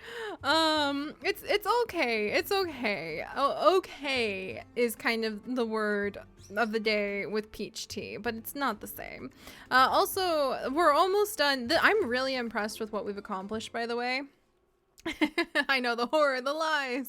It's okay. It's okay. Okay is kind of the word of the day with peach tea, but it's not the same. Also, we're almost done. I'm really impressed with what we've accomplished, by the way. I know, the horror, the lies.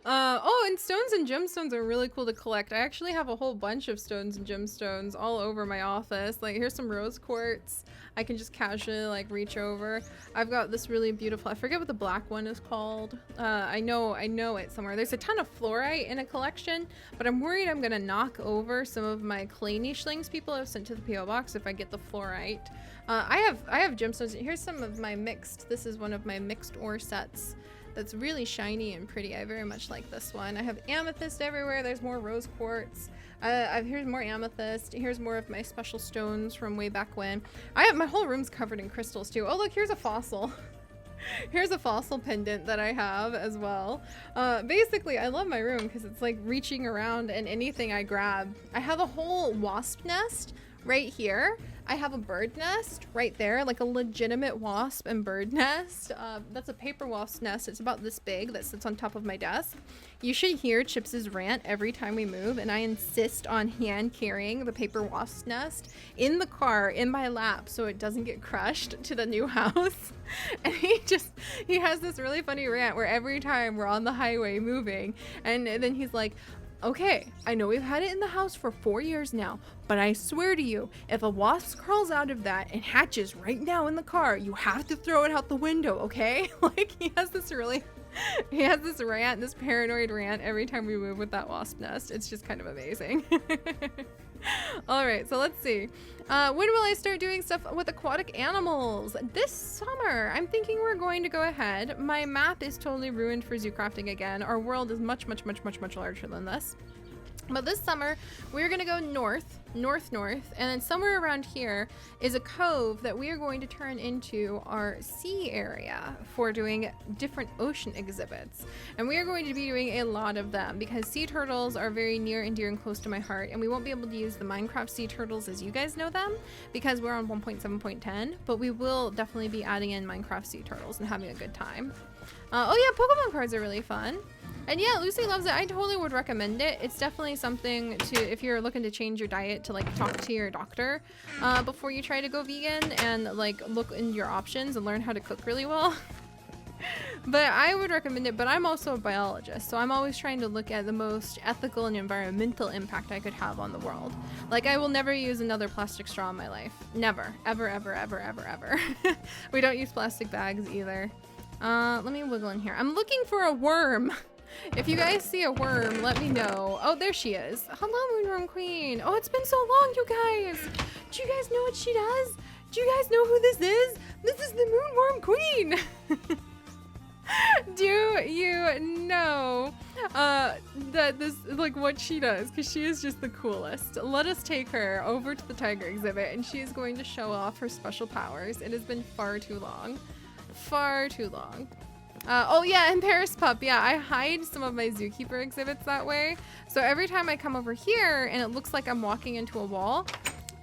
Oh, and stones and gemstones are really cool to collect. I actually have a whole bunch of stones and gemstones all over my office. Like, here's some rose quartz. I can just casually like reach over. I've got this really beautiful, I forget what the black one is called. I know it somewhere. There's a ton of fluorite in a collection, but I'm worried I'm gonna knock over some of my clay nichelings people have sent to the PO box if I get the fluorite. I have gemstones. Here's some of my mixed. This is one of my mixed ore sets. That's really shiny and pretty. I very much like this one. I have amethyst everywhere. There's more rose quartz. Here's more amethyst. Here's more of my special stones from way back when. My whole room's covered in crystals too. Oh look, here's a fossil. Here's a fossil pendant that I have as well. Basically, I love my room because it's like reaching around and anything I grab. I have a whole wasp nest right here. I have a bird nest right there, like a legitimate wasp and bird nest. That's a paper wasp nest. It's about this big that sits on top of my desk. You should hear Chips's rant every time we move, and I insist on hand carrying the paper wasp nest in the car in my lap so it doesn't get crushed to the new house. And he has this really funny rant where every time we're on the highway moving, and then he's like, okay, I know we've had it in the house for 4 years now, but I swear to you, if a wasp crawls out of that and hatches right now in the car, you have to throw it out the window, okay? Like, he has this rant, this paranoid rant every time we move with that wasp nest. It's just kind of amazing. All right, so let's see. When will I start doing stuff with aquatic animals? This summer. I'm thinking we're going to go ahead. My map is totally ruined for zoo crafting again. Our world is much larger than this. But this summer, we're going to go north, and then somewhere around here is a cove that we are going to turn into our sea area for doing different ocean exhibits. And we are going to be doing a lot of them because sea turtles are very near and dear and close to my heart, and we won't be able to use the Minecraft sea turtles as you guys know them because we're on 1.7.10, but we will definitely be adding in Minecraft sea turtles and having a good time. Oh yeah, Pokemon cards are really fun. And yeah, Lucy loves it. I totally would recommend it. It's definitely something to, if you're looking to change your diet, to like talk to your doctor before you try to go vegan and like look into your options and learn how to cook really well. But I would recommend it, but I'm also a biologist, so I'm always trying to look at the most ethical and environmental impact I could have on the world. Like, I will never use another plastic straw in my life. Never. Ever, ever, ever, ever, ever. We don't use plastic bags either. Let me wiggle in here. I'm looking for a worm. If you guys see a worm, let me know. Oh, there she is. Hello, Moonworm Queen. Oh, it's been so long, you guys. Do you guys know what she does? Do you guys know who this is? This is the Moonworm Queen. Do you know that this, like, what she does? Because she is just the coolest. Let us take her over to the tiger exhibit, and she is going to show off her special powers. It has been far too long. Far too long. Oh yeah, and Paris Pup. Yeah, I hide some of my zookeeper exhibits that way. So every time I come over here and it looks like I'm walking into a wall,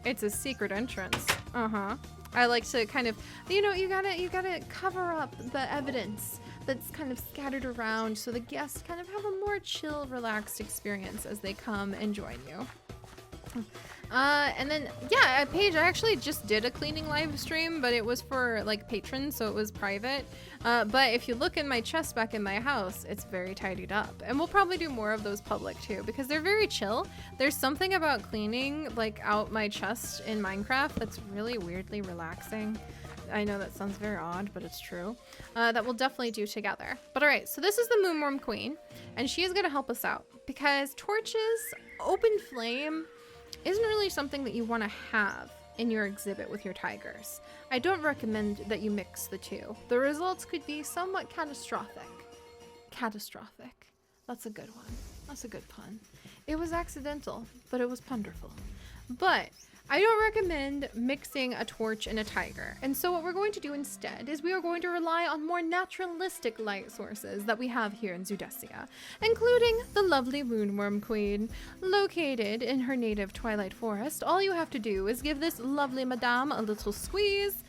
it's a secret entrance. I like to kind of, you know, you gotta cover up the evidence that's kind of scattered around so the guests kind of have a more chill, relaxed experience as they come and join you. And then, yeah, Paige, I actually just did a cleaning live stream, but it was for like patrons, so it was private. But if you look in my chest back in my house, it's very tidied up. And we'll probably do more of those public too, because they're very chill. There's something about cleaning like out my chest in Minecraft that's really weirdly relaxing. I know that sounds very odd, but it's true. That we'll definitely do together. But all right, so this is the Moonworm Queen, and she is going to help us out because torches, open flame, isn't really something that you want to have in your exhibit with your tigers. I don't recommend that you mix the two. The results could be somewhat catastrophic. Catastrophic. That's a good one. That's a good pun. It was accidental, but it was wonderful. But I don't recommend mixing a torch and a tiger. And so what we're going to do instead is we are going to rely on more naturalistic light sources that we have here in Zoodesia, including the lovely Moonworm Queen. Located in her native Twilight Forest, all you have to do is give this lovely madame a little squeeze,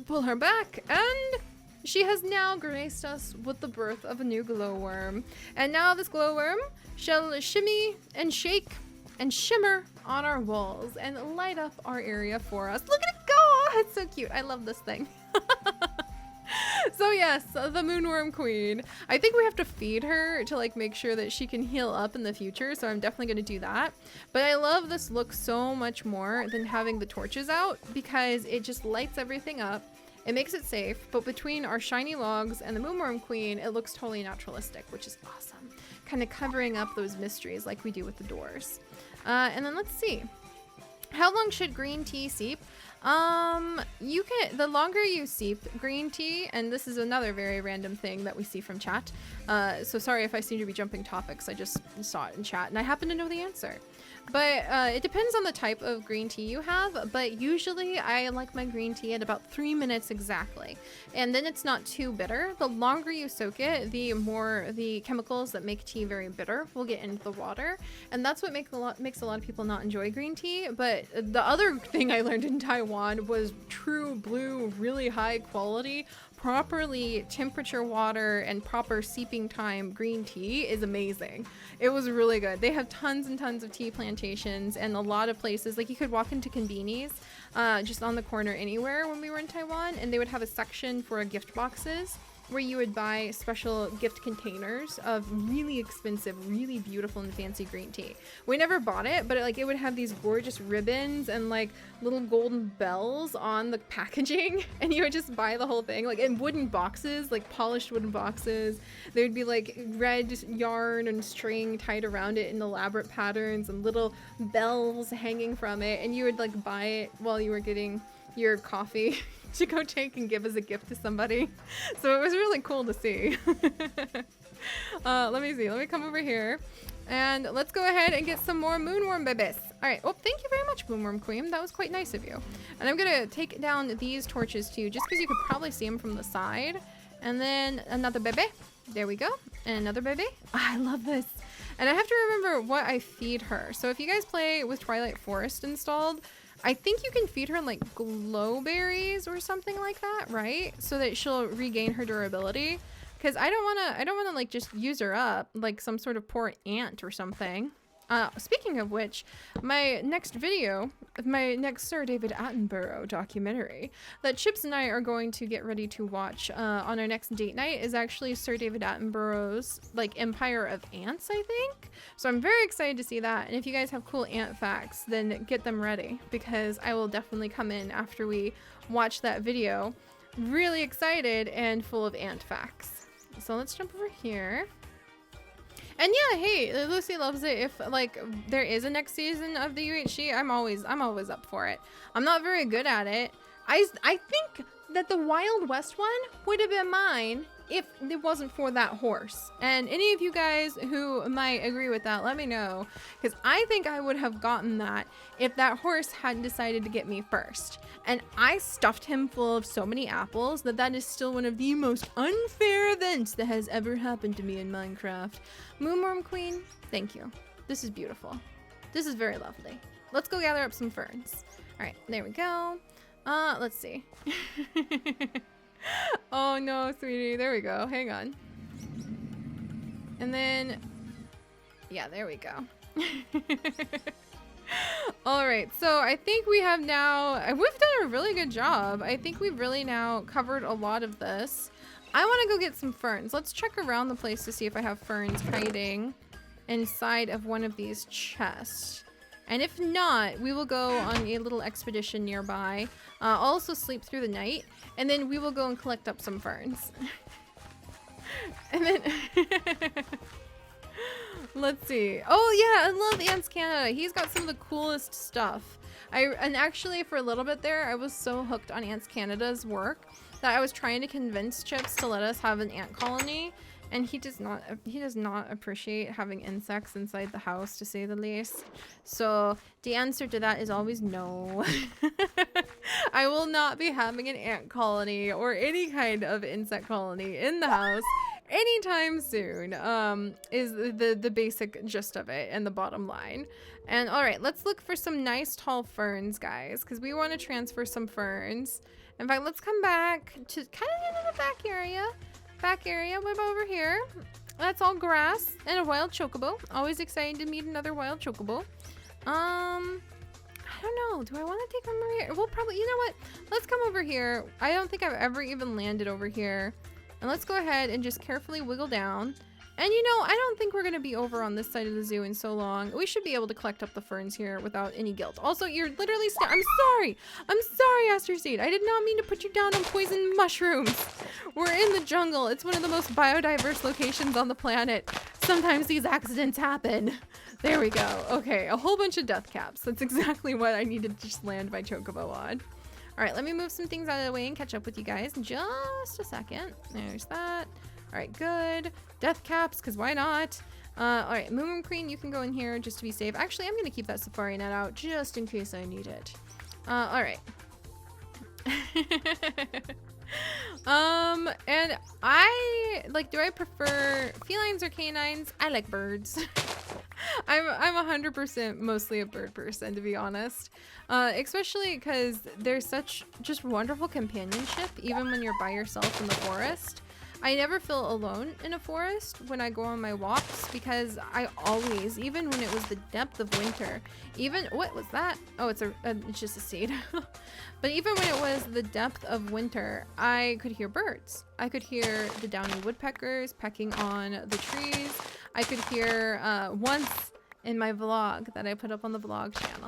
pull her back, and she has now graced us with the birth of a new glowworm. And now this glowworm shall shimmy and shake and shimmer on our walls and light up our area for us. Look at it go! It's so cute. I love this thing. So yes, the moonworm queen. I think we have to feed her to like make sure that she can heal up in the future, so I'm definitely going to do that. But I love this look so much more than having the torches out because it just lights everything up. It makes it safe, but between our shiny logs and the moonworm queen, it looks totally naturalistic, which is awesome. Kind of covering up those mysteries like we do with the doors. And then let's see. How long should green tea seep? You can, the longer you seep green tea, and this is another very random thing that we see from chat. So sorry if I seem to be jumping topics. I just saw it in chat and I happen to know the answer. But it depends on the type of green tea you have, but usually I like my green tea at about 3 minutes exactly. And then it's not too bitter. The longer you soak it, the more the chemicals that make tea very bitter will get into the water. And that's what makes a lot of people not enjoy green tea. But the other thing I learned in Taiwan was true blue, really high quality, properly temperature water and proper seeping time green tea is amazing. It was really good. They have tons and tons of tea plantations and a lot of places. Like you could walk into convenies just on the corner anywhere when we were in Taiwan, and they would have a section for gift boxes where you would buy special gift containers of really expensive, really beautiful and fancy green tea. We never bought it, but it would have these gorgeous ribbons and like little golden bells on the packaging, and you would just buy the whole thing, like in wooden boxes, like polished wooden boxes. There would be like red yarn and string tied around it in elaborate patterns and little bells hanging from it, and you would like buy it while you were getting your coffee to go take and give as a gift to somebody. So it was really cool to see. Let me see. Let me come over here and let's go ahead and get some more moonworm babies. All right. Oh, thank you very much, moonworm queen. That was quite nice of you. And I'm going to take down these torches too, just because you could probably see them from the side. And then another baby. There we go. And another baby. Oh, I love this. And I have to remember what I feed her. So if you guys play with Twilight Forest installed, I think you can feed her like glow berries or something like that, right? So that she'll regain her durability. Because I don't wanna like just use her up like some sort of poor ant or something. Speaking of which, my next video, my next Sir David Attenborough documentary that Chips and I are going to get ready to watch on our next date night is actually Sir David Attenborough's like Empire of Ants, I think. So I'm very excited to see that. And if you guys have cool ant facts, then get them ready because I will definitely come in after we watch that video really excited and full of ant facts. So let's jump over here. And yeah, hey, Lucy loves it. If like there is a next season of the UHC, I'm always up for it. I'm not very good at it. I think that the Wild West one would have been mine if it wasn't for that horse. And any of you guys who might agree with that, let me know. Because I think I would have gotten that if that horse hadn't decided to get me first. And I stuffed him full of so many apples that is still one of the most unfair events that has ever happened to me in Minecraft. Moonworm Queen, thank you. This is beautiful. This is very lovely. Let's go gather up some ferns. All right, there we go. Let's see. Oh no, sweetie. There we go. Hang on. And then, yeah, there we go. All right, so I think we have now, we've done a really good job. I think we've really now covered a lot of this. I want to go get some ferns. Let's check around the place to see if I have ferns hiding inside of one of these chests. And if not, we will go on a little expedition nearby. I'll also sleep through the night, and then we will go and collect up some ferns. And then let's see. Oh yeah, I love Ants Canada. He's got some of the coolest stuff. And actually for a little bit there, I was so hooked on Ants Canada's work that I was trying to convince Chips to let us have an ant colony. And he does not appreciate having insects inside the house, to say the least. So the answer to that is always no. I will not be having an ant colony or any kind of insect colony in the house anytime soon, is the basic gist of it and the bottom line. And all right, let's look for some nice tall ferns, guys, because we want to transfer some ferns. In fact, let's come back to kind of into the back area. Back area. What about over here? That's all grass and a wild chocobo. Always excited to meet another wild chocobo. I don't know. Do I want to take them over here? We'll probably, you know what? Let's come over here. I don't think I've ever even landed over here. And let's go ahead and just carefully wiggle down. And you know, I don't think we're going to be over on this side of the zoo in so long. We should be able to collect up the ferns here without any guilt. Also, you're literally I'm sorry. I'm sorry, Aster Seed. I did not mean to put you down on poison mushrooms. We're in the jungle. It's one of the most biodiverse locations on the planet. Sometimes these accidents happen. There we go. Okay, a whole bunch of death caps. That's exactly what I needed to just land my chocobo on. All right, let me move some things out of the way and catch up with you guys in just a second. There's that. All right, good. Death caps, because why not? All right, Mooshroom Queen, you can go in here just to be safe. Actually, I'm going to keep that safari net out just in case I need it. All right. And do I prefer felines or canines? I like birds. I'm 100% mostly a bird person, to be honest. Especially because there's such just wonderful companionship, even when you're by yourself in the forest. I never feel alone in a forest when I go on my walks because I always, even when it was the depth of winter, what was that? Oh, it's just a seed. But even when it was the depth of winter, I could hear birds. I could hear the downy woodpeckers pecking on the trees. I could hear, once in my vlog that I put up on the vlog channel,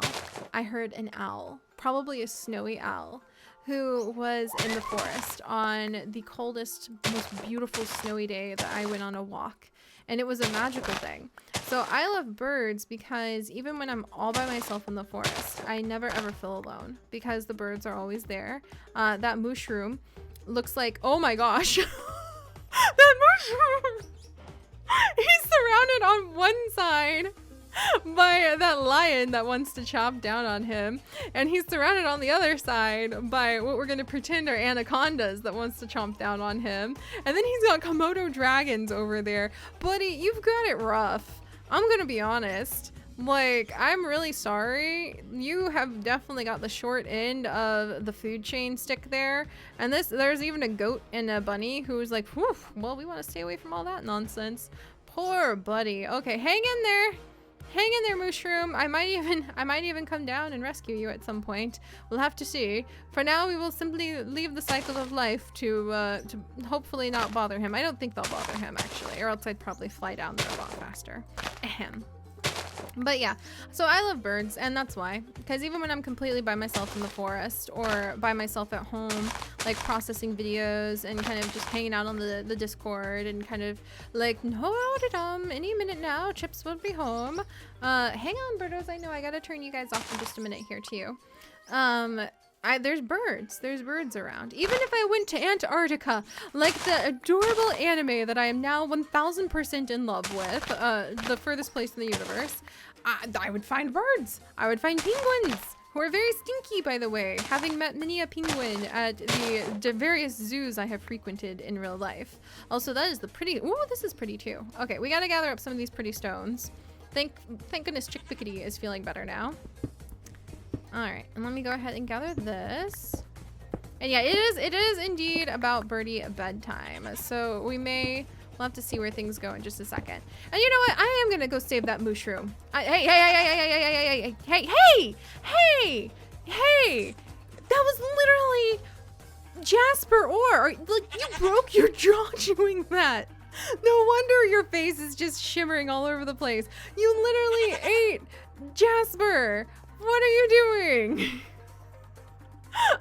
I heard an owl, probably a snowy owl, who was in the forest on the coldest, most beautiful snowy day that I went on a walk. And it was a magical thing. So I love birds because even when I'm all by myself in the forest, I never ever feel alone because the birds are always there. That Mooshroom looks like, oh my gosh, that Mooshroom! He's surrounded on one side by that lion that wants to chomp down on him, and he's surrounded on the other side by what we're going to pretend are anacondas that wants to chomp down on him, and then he's got Komodo dragons over there. Buddy, you've got it rough. I'm gonna be honest, like, I'm really sorry. You have definitely got the short end of the food chain stick there, and there's even a goat and a bunny who's like, whew, well, we want to stay away from all that nonsense. Poor buddy. Okay, hang in there. Hang in there, Mooshroom. I might even come down and rescue you at some point. We'll have to see. For now, we will simply leave the cycle of life to hopefully not bother him. I don't think they'll bother him, actually, or else I'd probably fly down there a lot faster. Ahem. But yeah, so I love birds, and that's why. Because even when I'm completely by myself in the forest or by myself at home, like processing videos and kind of just hanging out on the Discord and kind of like, no, any minute now, Chips will be home. Hang on, birdos, I know I gotta turn you guys off in just a minute here too. There's birds around. Even if I went to Antarctica, like the adorable anime that I am now 1000% in love with, the furthest place in the universe, I would find birds. I would find penguins, who are very stinky, by the way, having met many a penguin at the various zoos I have frequented in real life. Also, that is the pretty, ooh, this is pretty too. Okay, we gotta gather up some of these pretty stones. Thank goodness Chick Pickety is feeling better now. Alright, and let me go ahead and gather this. And yeah, it is indeed about birdie bedtime. So we'll have to see where things go in just a second. And you know what? I am gonna go save that Mooshroom. Hey! That was literally Jasper ore. Like, you broke your jaw doing that. No wonder your face is just shimmering all over the place. You literally ate Jasper. What are you doing?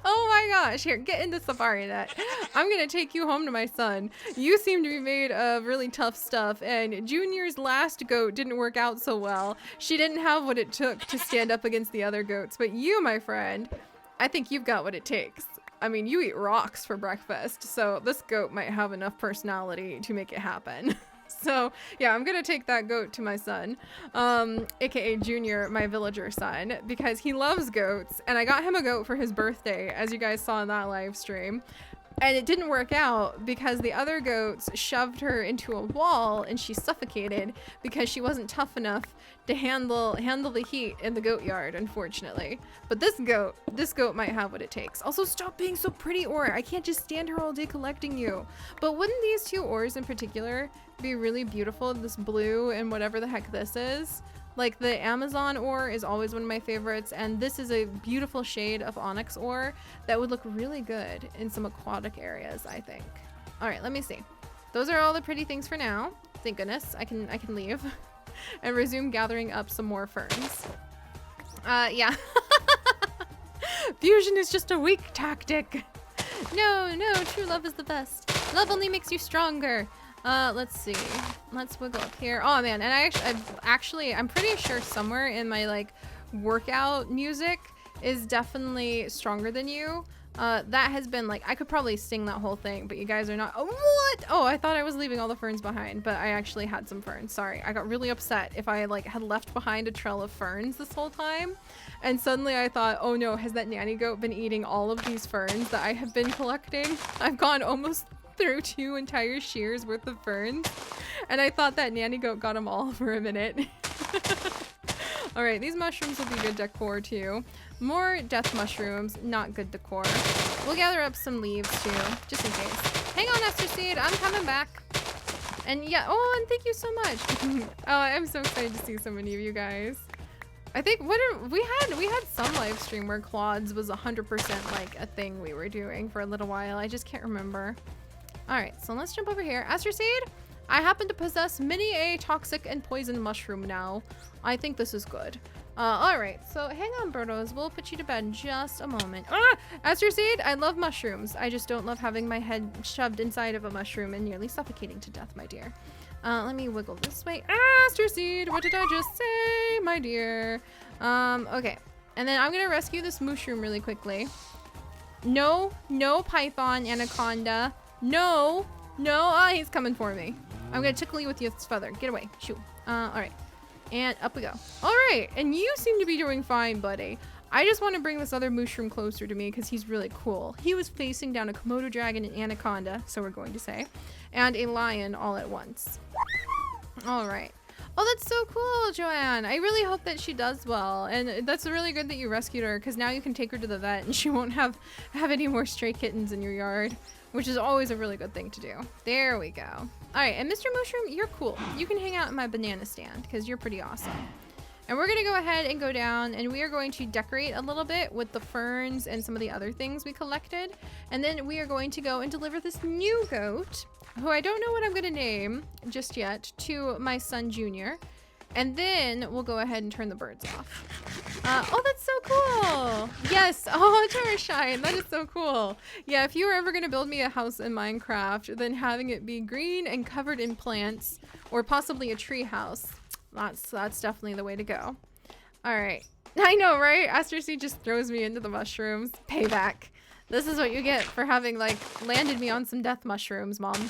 Oh my gosh, here, get into Safari Net. I'm gonna take you home to my son. You seem to be made of really tough stuff, and Junior's last goat didn't work out so well. She didn't have what it took to stand up against the other goats, but you, my friend, I think you've got what it takes. I mean, you eat rocks for breakfast, so this goat might have enough personality to make it happen. So yeah, I'm gonna take that goat to my son, aka Junior, my villager son, because he loves goats, and I got him a goat for his birthday, as you guys saw in that live stream. And it didn't work out because the other goats shoved her into a wall and she suffocated because she wasn't tough enough to handle the heat in the goat yard, unfortunately. But this goat might have what it takes. Also, stop being so pretty, Ore. I can't just stand here all day collecting you. But wouldn't these two ores in particular be really beautiful? This blue and whatever the heck this is. Like the Amazon ore is always one of my favorites, and this is a beautiful shade of onyx ore that would look really good in some aquatic areas, I think. All right, let me see. Those are all the pretty things for now. Thank goodness I can leave and resume gathering up some more ferns. Yeah. Fusion is just a weak tactic. No, true love is the best. Love only makes you stronger. Let's see. Let's wiggle up here. Oh man, and I'm pretty sure somewhere in my like workout music is definitely Stronger Than You. That has been like, I could probably sing that whole thing, but you guys are not. Oh, what? Oh, I thought I was leaving all the ferns behind, but I actually had some ferns. Sorry, I got really upset if I like had left behind a trail of ferns this whole time. And suddenly I thought, oh no, has that nanny goat been eating all of these ferns that I have been collecting? I've gone almost through 2 entire shears worth of ferns, and I thought that nanny goat got them all for a minute. All right, these mushrooms will be good decor too. More death mushrooms, not good decor. We'll gather up some leaves too, just in case. Hang on, Esther Seed, I'm coming back. And yeah, oh, and thank you so much. Oh, I'm so excited to see so many of you guys. I think we had some live stream where Claude's was 100% like a thing we were doing for a little while. I just can't remember. All right, so let's jump over here. Astro Seed, I happen to possess many a toxic and poison mushroom now. I think this is good. All right, so hang on, Birdos. We'll put you to bed in just a moment. Astro Seed, I love mushrooms. I just don't love having my head shoved inside of a mushroom and nearly suffocating to death, my dear. Let me wiggle this way. Astro Seed, what did I just say, my dear? Okay, and then I'm gonna rescue this Mooshroom really quickly. No python, anaconda. No, he's coming for me. I'm gonna tickle you with this feather. Get away, shoot. All right, and up we go. All right, and you seem to be doing fine, buddy. I just want to bring this other Mooshroom closer to me because he's really cool. He was facing down a Komodo dragon and anaconda, so we're going to say, and a lion all at once. All right. Oh, that's so cool, Joanne. I really hope that she does well, and that's really good that you rescued her because now you can take her to the vet and she won't have any more stray kittens in your yard, which is always a really good thing to do. There we go. All right, and Mr. Mooshroom, you're cool. You can hang out in my banana stand because you're pretty awesome. And we're gonna go ahead and go down and we are going to decorate a little bit with the ferns and some of the other things we collected. And then we are going to go and deliver this new goat, who I don't know what I'm gonna name just yet, to my son Junior. And then we'll go ahead and turn the birds off. Oh, that's so cool. Yes. Oh, Torshine, that is so cool. Yeah, if you were ever gonna build me a house in Minecraft, then having it be green and covered in plants, or possibly a tree house, that's definitely the way to go. All right. I know, right? Astro Seed just throws me into the mushrooms. Payback. This is what you get for having like landed me on some death mushrooms, Mom.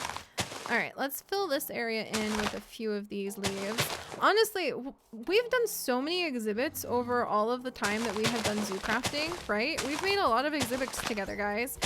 All right, let's fill this area in with a few of these leaves. Honestly, we've done so many exhibits over all of the time that we have done zoo crafting, right? We've made a lot of exhibits together, guys,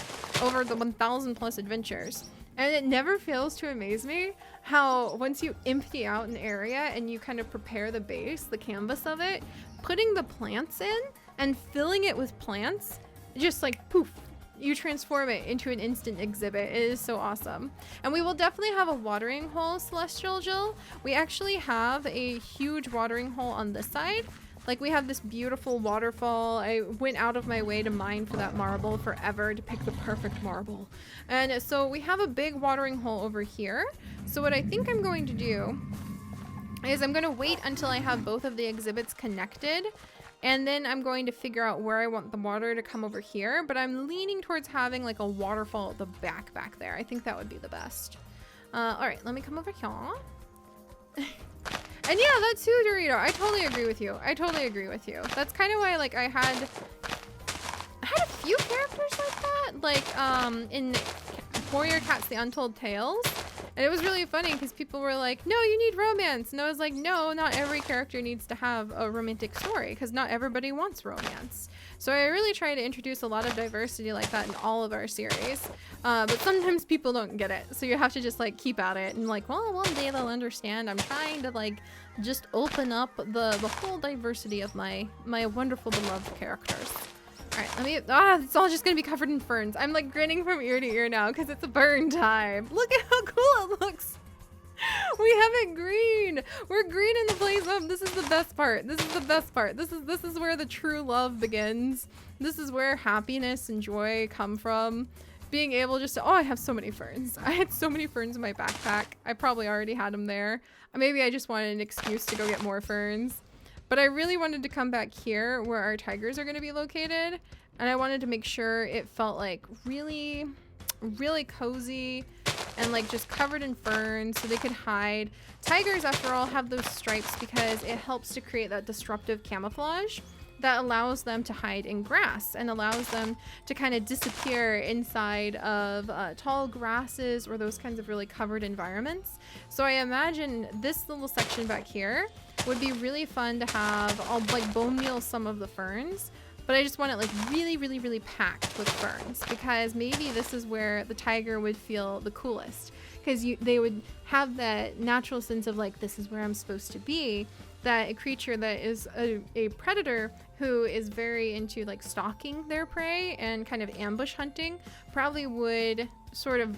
over the 1,000 plus adventures. And it never fails to amaze me how once you empty out an area and you kind of prepare the base, the canvas of it, putting the plants in and filling it with plants, just like poof, you transform it into an instant exhibit. It is so awesome. And we will definitely have a watering hole, Celestial Jill. We actually have a huge watering hole on this side. Like we have this beautiful waterfall. I went out of my way to mine for that marble forever to pick the perfect marble. And so we have a big watering hole over here. So what I think I'm going to do is I'm going to wait until I have both of the exhibits connected. And then I'm going to figure out where I want the water to come over here. But I'm leaning towards having like a waterfall at the back there. I think that would be the best. All right, let me come over here. And yeah, that too, Dorito. I totally agree with you. That's kind of why, like, I had a few characters like that. Like, in Warrior Cats The Untold Tales, And it was really funny because people were like, no, you need romance. And I was like, no, not every character needs to have a romantic story because not everybody wants romance. So I really try to introduce a lot of diversity like that in all of our series. But sometimes people don't get it. So you have to just like keep at it and like, well, one day they'll understand. I'm trying to like just open up the whole diversity of my wonderful beloved characters. All right, let me, it's all just gonna be covered in ferns. I'm like grinning from ear to ear now because it's a burn time. Look at how cool it looks. We have it green. We're green in the place of, this is the best part. This is the best part. This is where the true love begins. This is where happiness and joy come from. Being able just to, oh, I have so many ferns. I had so many ferns in my backpack. I probably already had them there. Maybe I just wanted an excuse to go get more ferns. But I really wanted to come back here where our tigers are going to be located. And I wanted to make sure it felt like really, really cozy and like just covered in ferns so they could hide. Tigers, after all, have those stripes because it helps to create that disruptive camouflage that allows them to hide in grass and allows them to kind of disappear inside of tall grasses or those kinds of really covered environments. So I imagine this little section back here would be really fun to have. I'll like bone meal some of the ferns, but I just want it like really, really, really packed with ferns because maybe this is where the tiger would feel the coolest because they would have that natural sense of like, this is where I'm supposed to be. That a creature that is a predator who is very into like stalking their prey and kind of ambush hunting probably would sort of,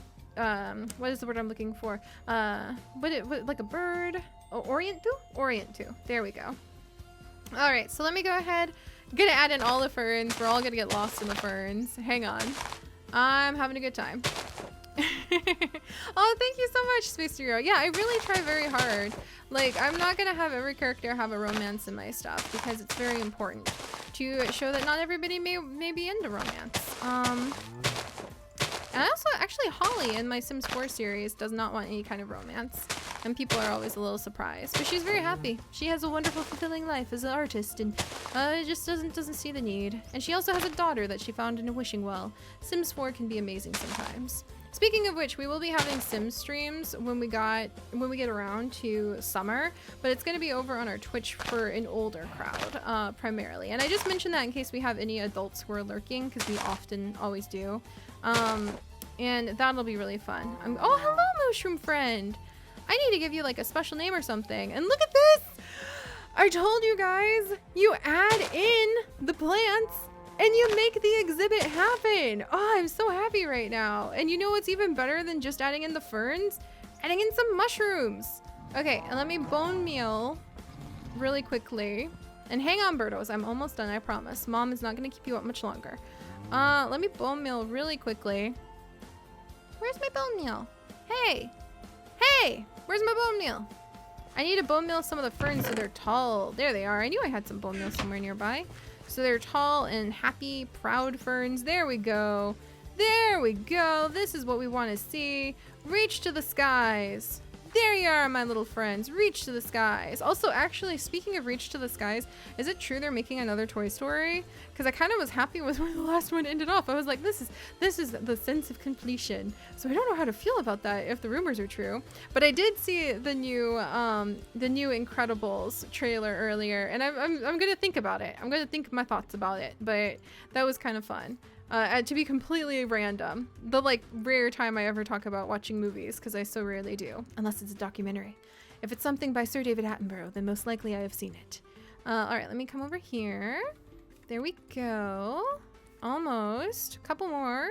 what is the word I'm looking for? Like a bird, orient to, there we go. All right, so let me go ahead. I'm gonna add in all the ferns. We're all gonna get lost in the ferns. Hang on. I'm having a good time. Oh, thank you so much, Space Hero. Yeah, I really try very hard. Like, I'm not gonna have every character have a romance in my stuff because it's very important to show that not everybody may be into romance. And I also, actually, Holly in my Sims 4 series does not want any kind of romance. And people are always a little surprised. But she's very happy. She has a wonderful, fulfilling life as an artist and just doesn't see the need. And she also has a daughter that she found in a wishing well. Sims 4 can be amazing sometimes. Speaking of which, we will be having Sims streams when we get around to summer, but it's going to be over on our Twitch for an older crowd, primarily. And I just mentioned that in case we have any adults who are lurking, because we often always do. And that'll be really fun. Oh, hello, Mooshroom friend. I need to give you like a special name or something. And look at this! I told you guys, you add in the plants and you make the exhibit happen. Oh, I'm so happy right now. And you know what's even better than just adding in the ferns? Adding in some mushrooms. Okay, and let me bone meal really quickly. And hang on, Birdos, I'm almost done, I promise. Mom is not gonna keep you up much longer. Let me bone meal really quickly. Where's my bone meal? Hey, where's my bone meal? I need to bone meal some of the ferns so they're tall. There they are. I knew I had some bone meal somewhere nearby. So they're tall and happy, proud ferns. There we go. There we go. This is what we want to see. Reach to the skies. There you are, my little friends. Reach to the skies. Also, actually, speaking of Reach to the Skies, is it true they're making another Toy Story? Because I kind of was happy with where the last one ended off. I was like, this is the sense of completion. So I don't know how to feel about that if the rumors are true. But I did see the new Incredibles trailer earlier, and I'm gonna think about it. I'm gonna think my thoughts about it. But that was kind of fun. To be completely random, the like rare time I ever talk about watching movies, because I so rarely do, unless it's a documentary. If it's something by Sir David Attenborough, then most likely I have seen it. All right, let me come over here. There we go. Almost. A couple more.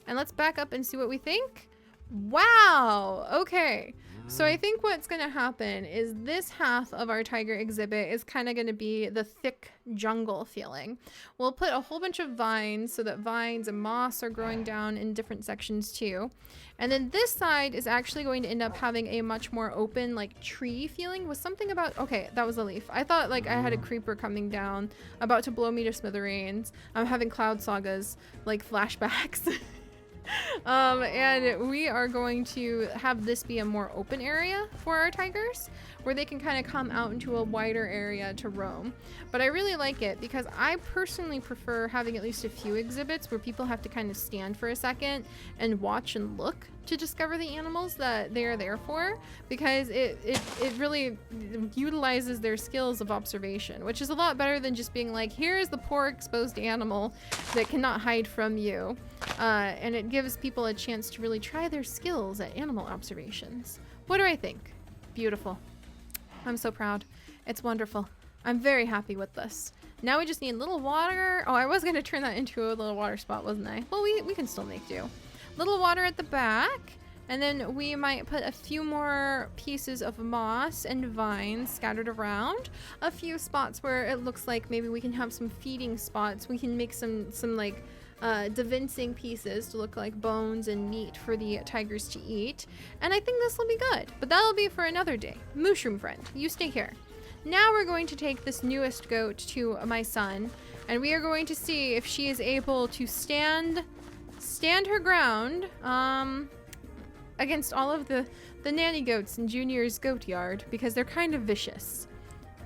And let's back up and see what we think. Wow. Okay. So I think what's going to happen is this half of our tiger exhibit is kind of going to be the thick jungle feeling. We'll put a whole bunch of vines so that vines and moss are growing down in different sections too. And then this side is actually going to end up having a much more open like tree feeling with something about, okay, that was a leaf. I thought like I had a creeper coming down about to blow me to smithereens. I'm having Cloud Saga's like flashbacks. And we are going to have this be a more open area for our tigers where they can kind of come out into a wider area to roam. But I really like it because I personally prefer having at least a few exhibits where people have to kind of stand for a second and watch and look to discover the animals that they are there for, because it really utilizes their skills of observation, which is a lot better than just being like, here is the poor exposed animal that cannot hide from you. And it gives people a chance to really try their skills at animal observations. What do I think? Beautiful. I'm so proud. It's wonderful. I'm very happy with this. Now we just need a little water. Oh, I was going to turn that into a little water spot, wasn't I? Well, we can still make do. Little water at the back. And then we might put a few more pieces of moss and vines scattered around. A few spots where it looks like maybe we can have some feeding spots. We can make some like devincing pieces to look like bones and meat for the tigers to eat. And I think this will be good. But that'll be for another day. Mooshroom friend, you stay here. Now we're going to take this newest goat to my son, and we are going to see if she is able to stand her ground against all of the nanny goats in Junior's goat yard, because they're kind of vicious.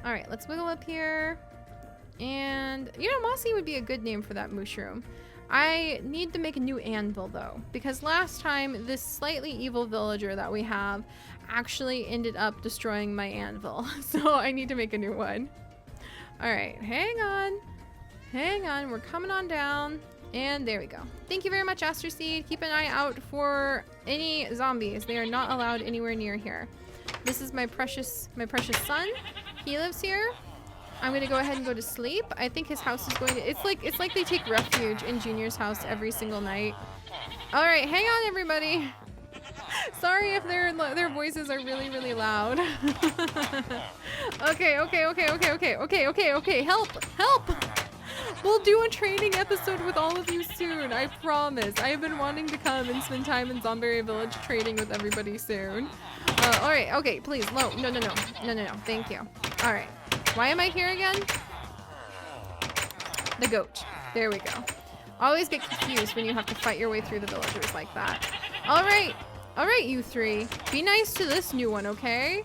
All right, let's wiggle up here. And, you know, Mossy would be a good name for that Mooshroom. I need to make a new anvil, though, because last time this slightly evil villager that we have actually ended up destroying my anvil. So I need to make a new one. All right, hang on. Hang on, we're coming on down. And there we go. Thank you very much, Aster Seed. Keep an eye out for any zombies. They are not allowed anywhere near here. This is my precious son. He lives here. I'm gonna go ahead and go to sleep. I think his house is going to, it's like they take refuge in Junior's house every single night. All right, hang on everybody. Sorry if their voices are really, really loud. Okay, help. We'll do a training episode with all of you soon, I promise. I have been wanting to come and spend time in Zomberry Village trading with everybody soon. All right, okay, please, no, thank you. All right. Why am I here again? The goat. There we go. Always get confused when you have to fight your way through the villagers like that. All right, you three. Be nice to this new one, okay?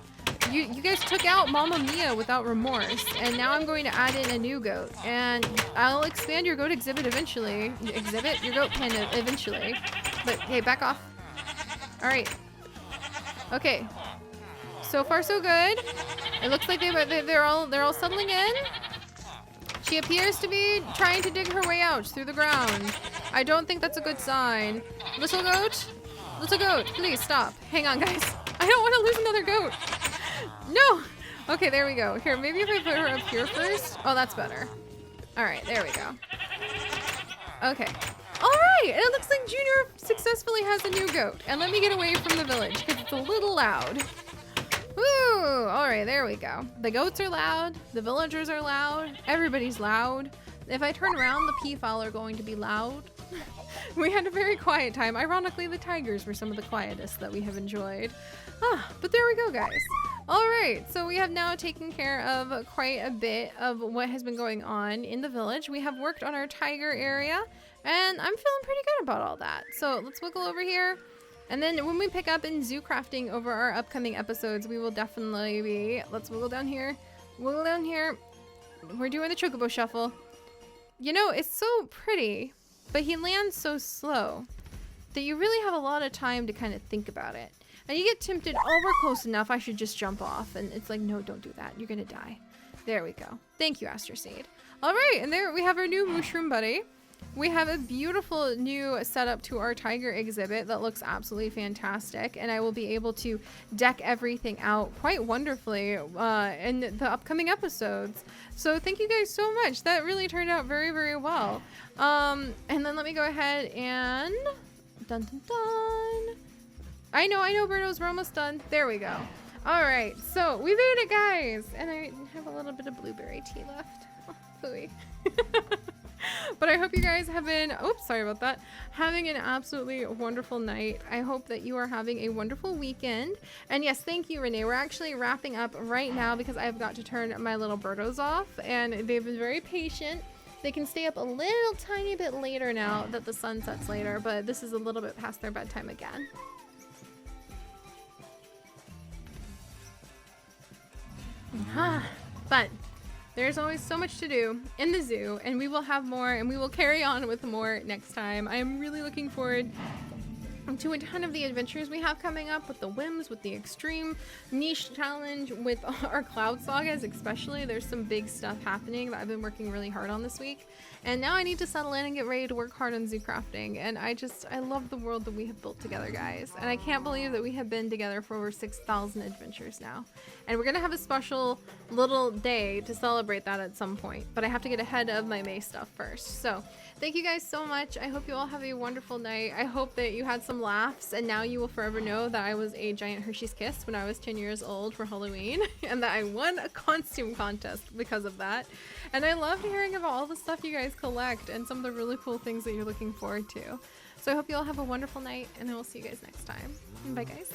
You guys took out Mamma Mia without remorse, and now I'm going to add in a new goat, and I'll expand your goat exhibit eventually. Your goat pen eventually. But hey, back off. All right. Okay. So far, so good. It looks like they're all settling in. She appears to be trying to dig her way out through the ground. I don't think that's a good sign. Little goat, please stop. Hang on, guys. I don't want to lose another goat. No. Okay, there we go. Here, maybe if I put her up here first. Oh, that's better. All right, there we go. Okay. All right, it looks like Junior successfully has a new goat. And let me get away from the village because it's a little loud. Woo! All right, there we go. The goats are loud. The villagers are loud. Everybody's loud. If I turn around, the peafowl are going to be loud. We had a very quiet time. Ironically, the tigers were some of the quietest that we have enjoyed. But there we go, guys. All right, so we have now taken care of quite a bit of what has been going on in the village. We have worked on our tiger area, and I'm feeling pretty good about all that. So let's wiggle over here. And then when we pick up in zoo crafting over our upcoming episodes, we will definitely be, let's wiggle down here. Wiggle down here. We're doing the chocobo shuffle. You know, it's so pretty, but he lands so slow that you really have a lot of time to kind of think about it. And you get tempted, oh, we're close enough, I should just jump off. And it's like, no, don't do that. You're gonna die. There we go. Thank you, Aster Seed. All right, and there we have our new Mooshroom buddy. We have a beautiful new setup to our tiger exhibit that looks absolutely fantastic, and I will be able to deck everything out quite wonderfully in the upcoming episodes. So thank you guys so much. That really turned out very, very well. And then let me go ahead and dun dun dun. I know, Birdos, we're almost done. There we go. All right, so we made it, guys, and I have a little bit of blueberry tea left. Oh, phooey. But I hope you guys have been, oops, sorry about that, having an absolutely wonderful night. I hope that you are having a wonderful weekend. And yes, thank you, Renee. We're actually wrapping up right now because I've got to turn my little birdos off, and they've been very patient. They can stay up a little tiny bit later now that the sun sets later, but this is a little bit past their bedtime again. But there's always so much to do in the zoo, and we will have more, and we will carry on with more next time. I am really looking forward to a ton of the adventures we have coming up with the whims, with the extreme niche challenge, with our cloud sagas especially. There's some big stuff happening that I've been working really hard on this week, and now I need to settle in and get ready to work hard on zoo crafting. And I love the world that we have built together, guys, and I can't believe that we have been together for over 6,000 adventures now, and we're gonna have a special little day to celebrate that at some point, but I have to get ahead of my May stuff first. So thank you guys so much. I hope you all have a wonderful night. I hope that you had some laughs, and now you will forever know that I was a giant Hershey's Kiss when I was 10 years old for Halloween, and that I won a costume contest because of that. And I loved hearing about all the stuff you guys collect and some of the really cool things that you're looking forward to. So I hope you all have a wonderful night, and I will see you guys next time. Bye, guys.